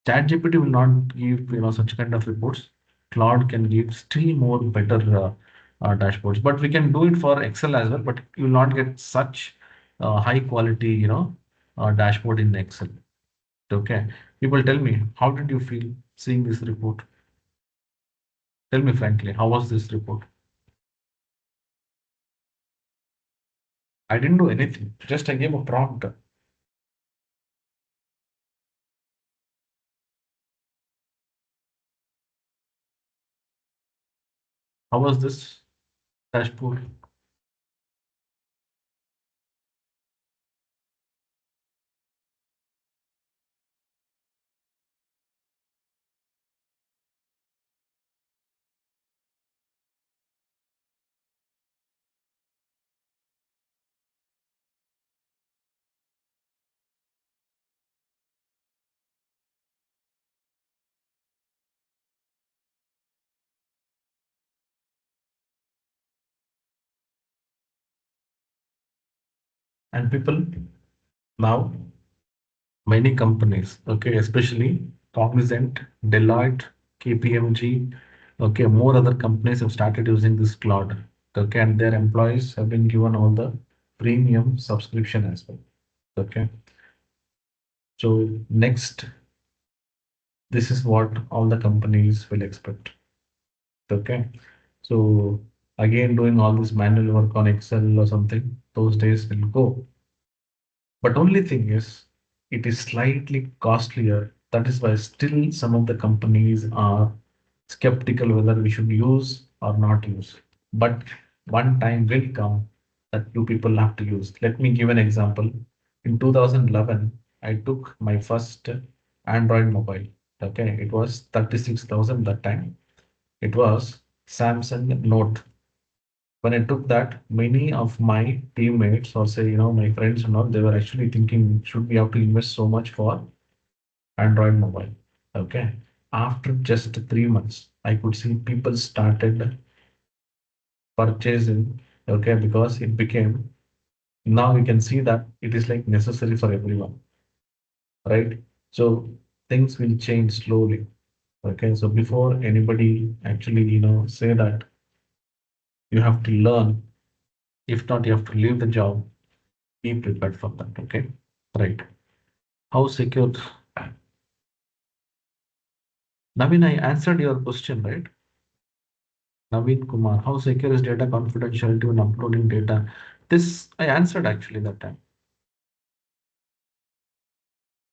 ChatGPT will not give such kind of reports. Claude can give still more better dashboards, but we can do it for Excel as well. But you will not get such high quality dashboard in Excel. Okay, people tell me, how did you feel seeing this report? Tell me frankly, how was this report? I didn't do anything. Just I gave a prompt. How was this dashboard? And people now, many companies, okay, especially Cognizant, Deloitte, KPMG, okay, more other companies have started using this cloud. Okay, and their employees have been given all the premium subscription as well. Okay, so next, this is what all the companies will expect. Okay, so Again, doing all this manual work on Excel or something, those days will go. But only thing is, it is slightly costlier. That is why still some of the companies are skeptical whether we should use or not use. But one time will come that you people have to use. Let me give an example. In 2011, I took my first Android mobile. Okay, it was 36,000 that time. It was Samsung Note. When I took that, many of my teammates or say, my friends and all, they were actually thinking, should we have to invest so much for Android mobile? Okay. After just 3 months, I could see people started purchasing, okay, because it became, now we can see that it is like necessary for everyone, right? So things will change slowly. Okay. So before anybody actually, say that you have to learn, if not, you have to leave the job, be prepared for that. Okay. Right. How secure? Naveen, I answered your question, right? Naveen Kumar, how secure is data confidentiality when uploading data? This I answered actually that time.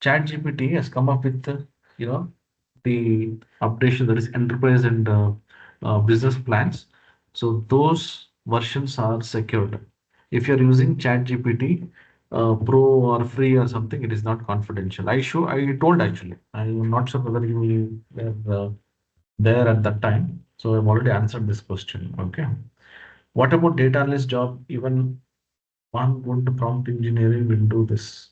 ChatGPT has come up with you know, the updation, that is enterprise and business plans. So those versions are secured. If you're using ChatGPT Pro or free or something, it is not confidential. I told actually. I'm not sure whether you were there at that time. So I've already answered this question. Okay. What about data analyst job? Even one good prompt engineering will do this.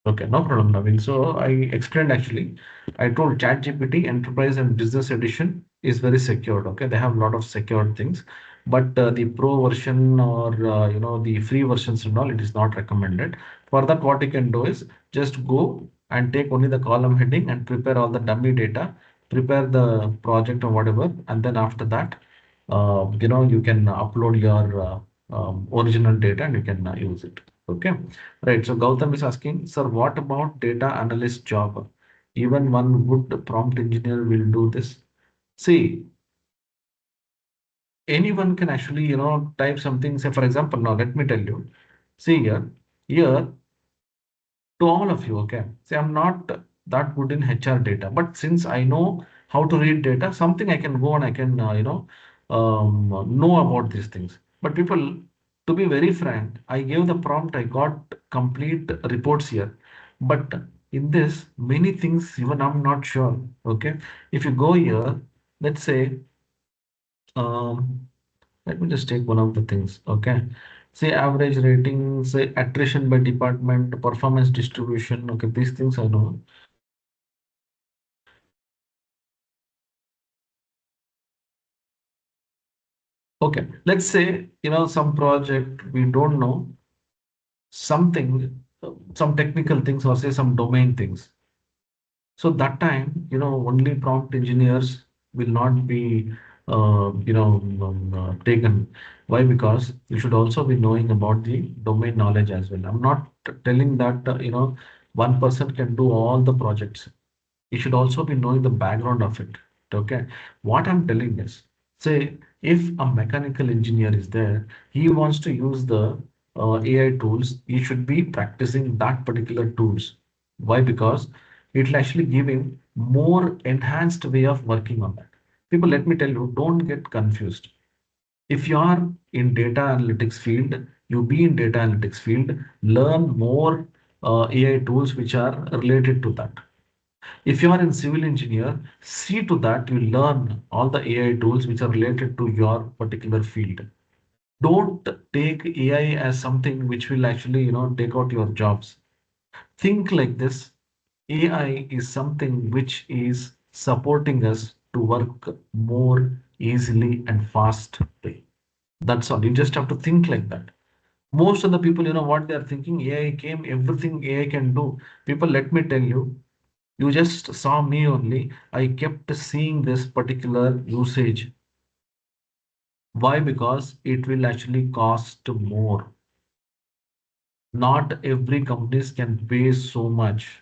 Okay, no problem, Naveen. So I explained actually. I told ChatGPT Enterprise and Business Edition is very secured. Okay, they have a lot of secured things, but the Pro version or the free versions and all, it is not recommended. For that, what you can do is just go and take only the column heading and prepare all the dummy data, prepare the project or whatever, and then after that, you can upload your original data and you can use it. Okay. Right. So Gautam is asking, sir, what about data analyst job? Even one good prompt engineer will do this. See, anyone can actually, type something. Say, for example, now let me tell you. See here, to all of you, okay. See, I'm not that good in HR data, but since I know how to read data, something I can go and I can, know about these things. But people, to be very frank, I gave the prompt, I got complete reports here. But in this, many things even I'm not sure. Okay. If you go here, let's say, um, let me just take one of the things. Okay. Say average rating, say attrition by department, performance distribution. Okay, these things I know. Okay, let's say, some project we don't know something, some technical things or say some domain things. So that time, only prompt engineers will not be, taken. Why? Because you should also be knowing about the domain knowledge as well. I'm not telling that, one person can do all the projects. You should also be knowing the background of it. Okay. What I'm telling is, say, if a mechanical engineer is there, he wants to use the AI tools, he should be practicing that particular tools. Why? Because it will actually give him more enhanced way of working on that. People, let me tell you, don't get confused. If you are in data analytics field, you be in data analytics field, learn more AI tools which are related to that. If you are in civil engineer, see to that you learn all the AI tools which are related to your particular field. Don't take AI as something which will actually, take out your jobs. Think like this. AI is something which is supporting us to work more easily and fast way. That's all. You just have to think like that. Most of the people, what they are thinking, AI came, everything AI can do. People, let me tell you, you just saw me only. I kept seeing this particular usage. Why? Because it will actually cost more. Not every companies can pay so much.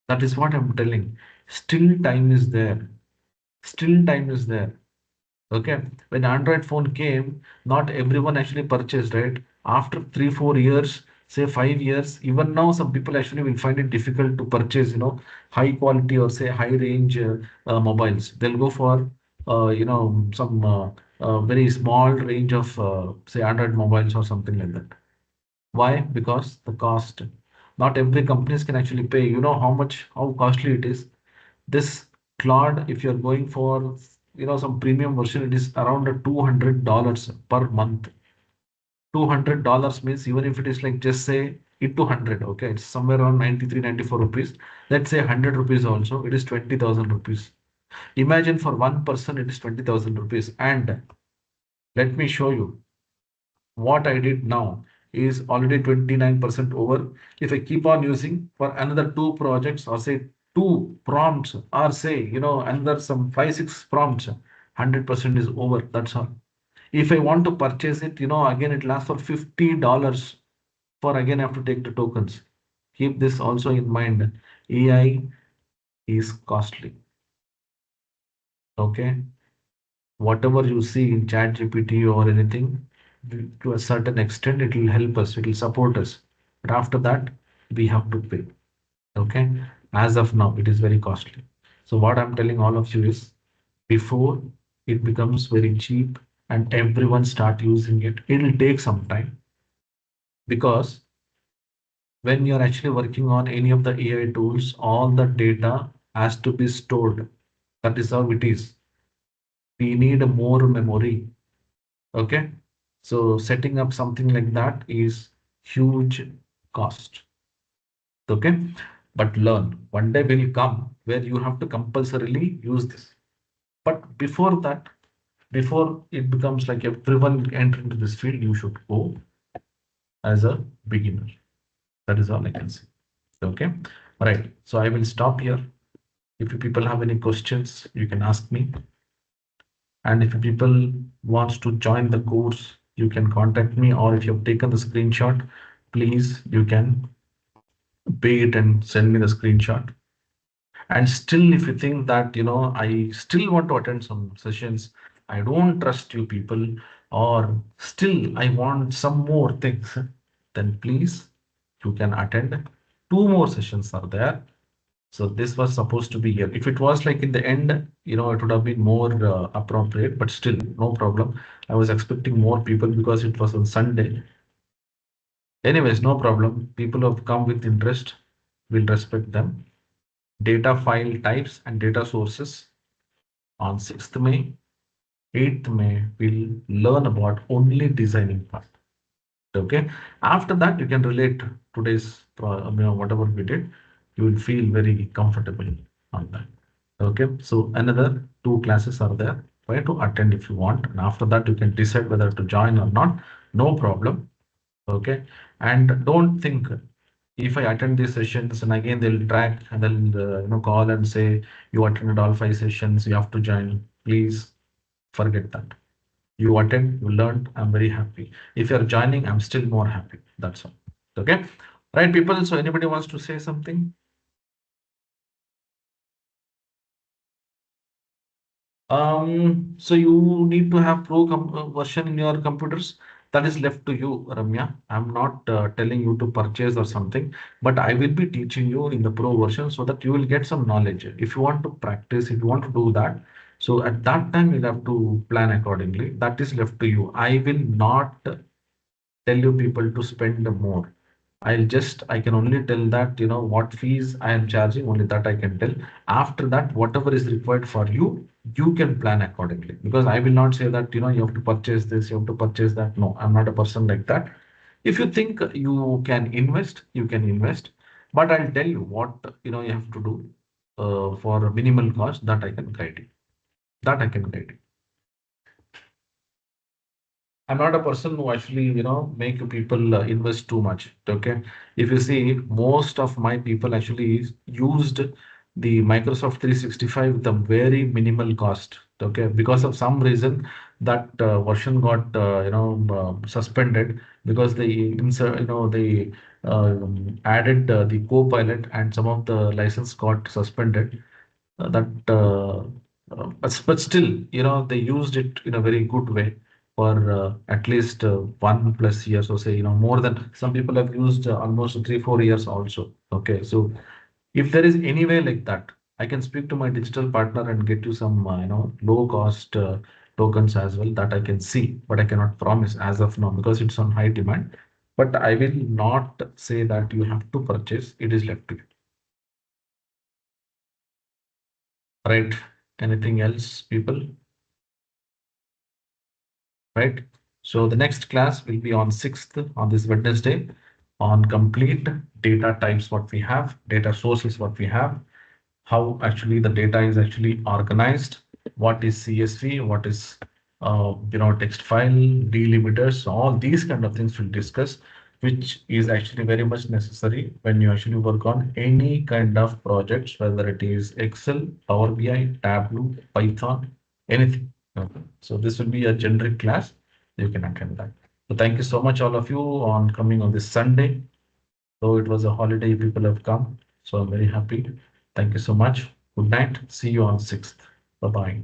That is what I'm telling. Still time is there. Still time is there. Okay, when Android phone came, not everyone actually purchased, right? After 3 4 years, say 5 years, even now some people actually will find it difficult to purchase, high quality or say high range mobiles. They'll go for some very small range of say Android mobiles or something like that. Why? Because the cost. Not every companies can actually pay. You know how costly it is. This Claude, if you're going for some premium version, it is around $200 per month. $200 means even if it is like just say into 100, okay, it's somewhere around 93, 94 rupees. Let's say 100 rupees also, it is 20,000 rupees. Imagine for one person, it is 20,000 rupees. And let me show you what I did now is already 29% over. If I keep on using for another two projects or say two prompts or say, another some five, six prompts, 100% is over. That's all. If I want to purchase it, again, it lasts for $50 for again, I have to take the tokens. Keep this also in mind. AI is costly. Okay. Whatever you see in ChatGPT or anything, to a certain extent, it will help us, it will support us. But after that, we have to pay. Okay. As of now, it is very costly. So, what I'm telling all of you is before it becomes very cheap and everyone start using it, it'll take some time because when you're actually working on any of the AI tools, all the data has to be stored. That is how it is. We need more memory. Okay. So setting up something like that is huge cost. Okay. But learn. One day will come where you have to compulsorily use this. But before that, before it becomes like everyone enter into this field, you should go as a beginner. That is all I can say. Okay. All right. So I will stop here. If you people have any questions, you can ask me. And if people wants to join the course, you can contact me, or if you've taken the screenshot, please you can pay it and send me the screenshot. And still, if you think that I still want to attend some sessions, I don't trust you people, or still I want some more things, then please you can attend. Two more sessions are there. So this was supposed to be here. If it was like in the end, it would have been more appropriate, but still, no problem. I was expecting more people because it was on Sunday. Anyways, no problem. People who have come with interest, will respect them. Data file types and data sources on 6th May. 8th May, we'll learn about only designing part. Okay. After that, you can relate today's, whatever we did, you will feel very comfortable on that. Okay, so another two classes are there. Try to attend if you want, and after that you can decide whether to join or not. No problem. Okay, and don't think if I attend these sessions and again they'll track and they'll call and say you attended all 5 sessions, you have to join. Please forget that. You attend, you learned. I'm very happy. If you're joining, I'm still more happy. That's all. Okay, right, people. So anybody wants to say something? So you need to have version in your computers. That is left to you, Ramya. I'm not telling you to purchase or something, but I will be teaching you in the pro version so that you will get some knowledge. If you want to practice, if you want to do that, so at that time you'll have to plan accordingly. That is left to you. I will not tell you people to spend more. I can only tell that, what fees I am charging, only that I can tell. After that, whatever is required for you, you can plan accordingly. Because I will not say that, you have to purchase this, you have to purchase that. No, I'm not a person like that. If you think you can invest, you can invest. But I'll tell you what, you have to do for a minimal cost that I can guide you. That I can guide you. I'm not a person who actually, make people invest too much. Okay. If you see, most of my people actually used the Microsoft 365 with a very minimal cost. Okay. Because of some reason that version got, suspended because they insert, they added the Copilot and some of the license got suspended. That but still, they used it in a very good way for at least 1 plus years, or say, more than some people have used almost 3, 4 years also. Okay, so if there is any way like that, I can speak to my digital partner and get you some, low cost tokens as well that I can see, but I cannot promise as of now because it's on high demand. But I will not say that you have to purchase. It is left to you, right? Anything else, people? Right? So the next class will be on 6th, on this Wednesday, on complete data types, what we have, data sources, what we have, how actually the data is actually organized, what is CSV, what is text file, delimiters, all these kind of things we'll discuss, which is actually very much necessary when you actually work on any kind of projects, whether it is Excel, Power BI, Tableau, Python, anything. Okay. So this will be a generic class. You can attend that. So thank you so much, all of you, on coming on this Sunday. Though it was a holiday, people have come. So I'm very happy. Thank you so much. Good night. See you on 6th. Bye bye.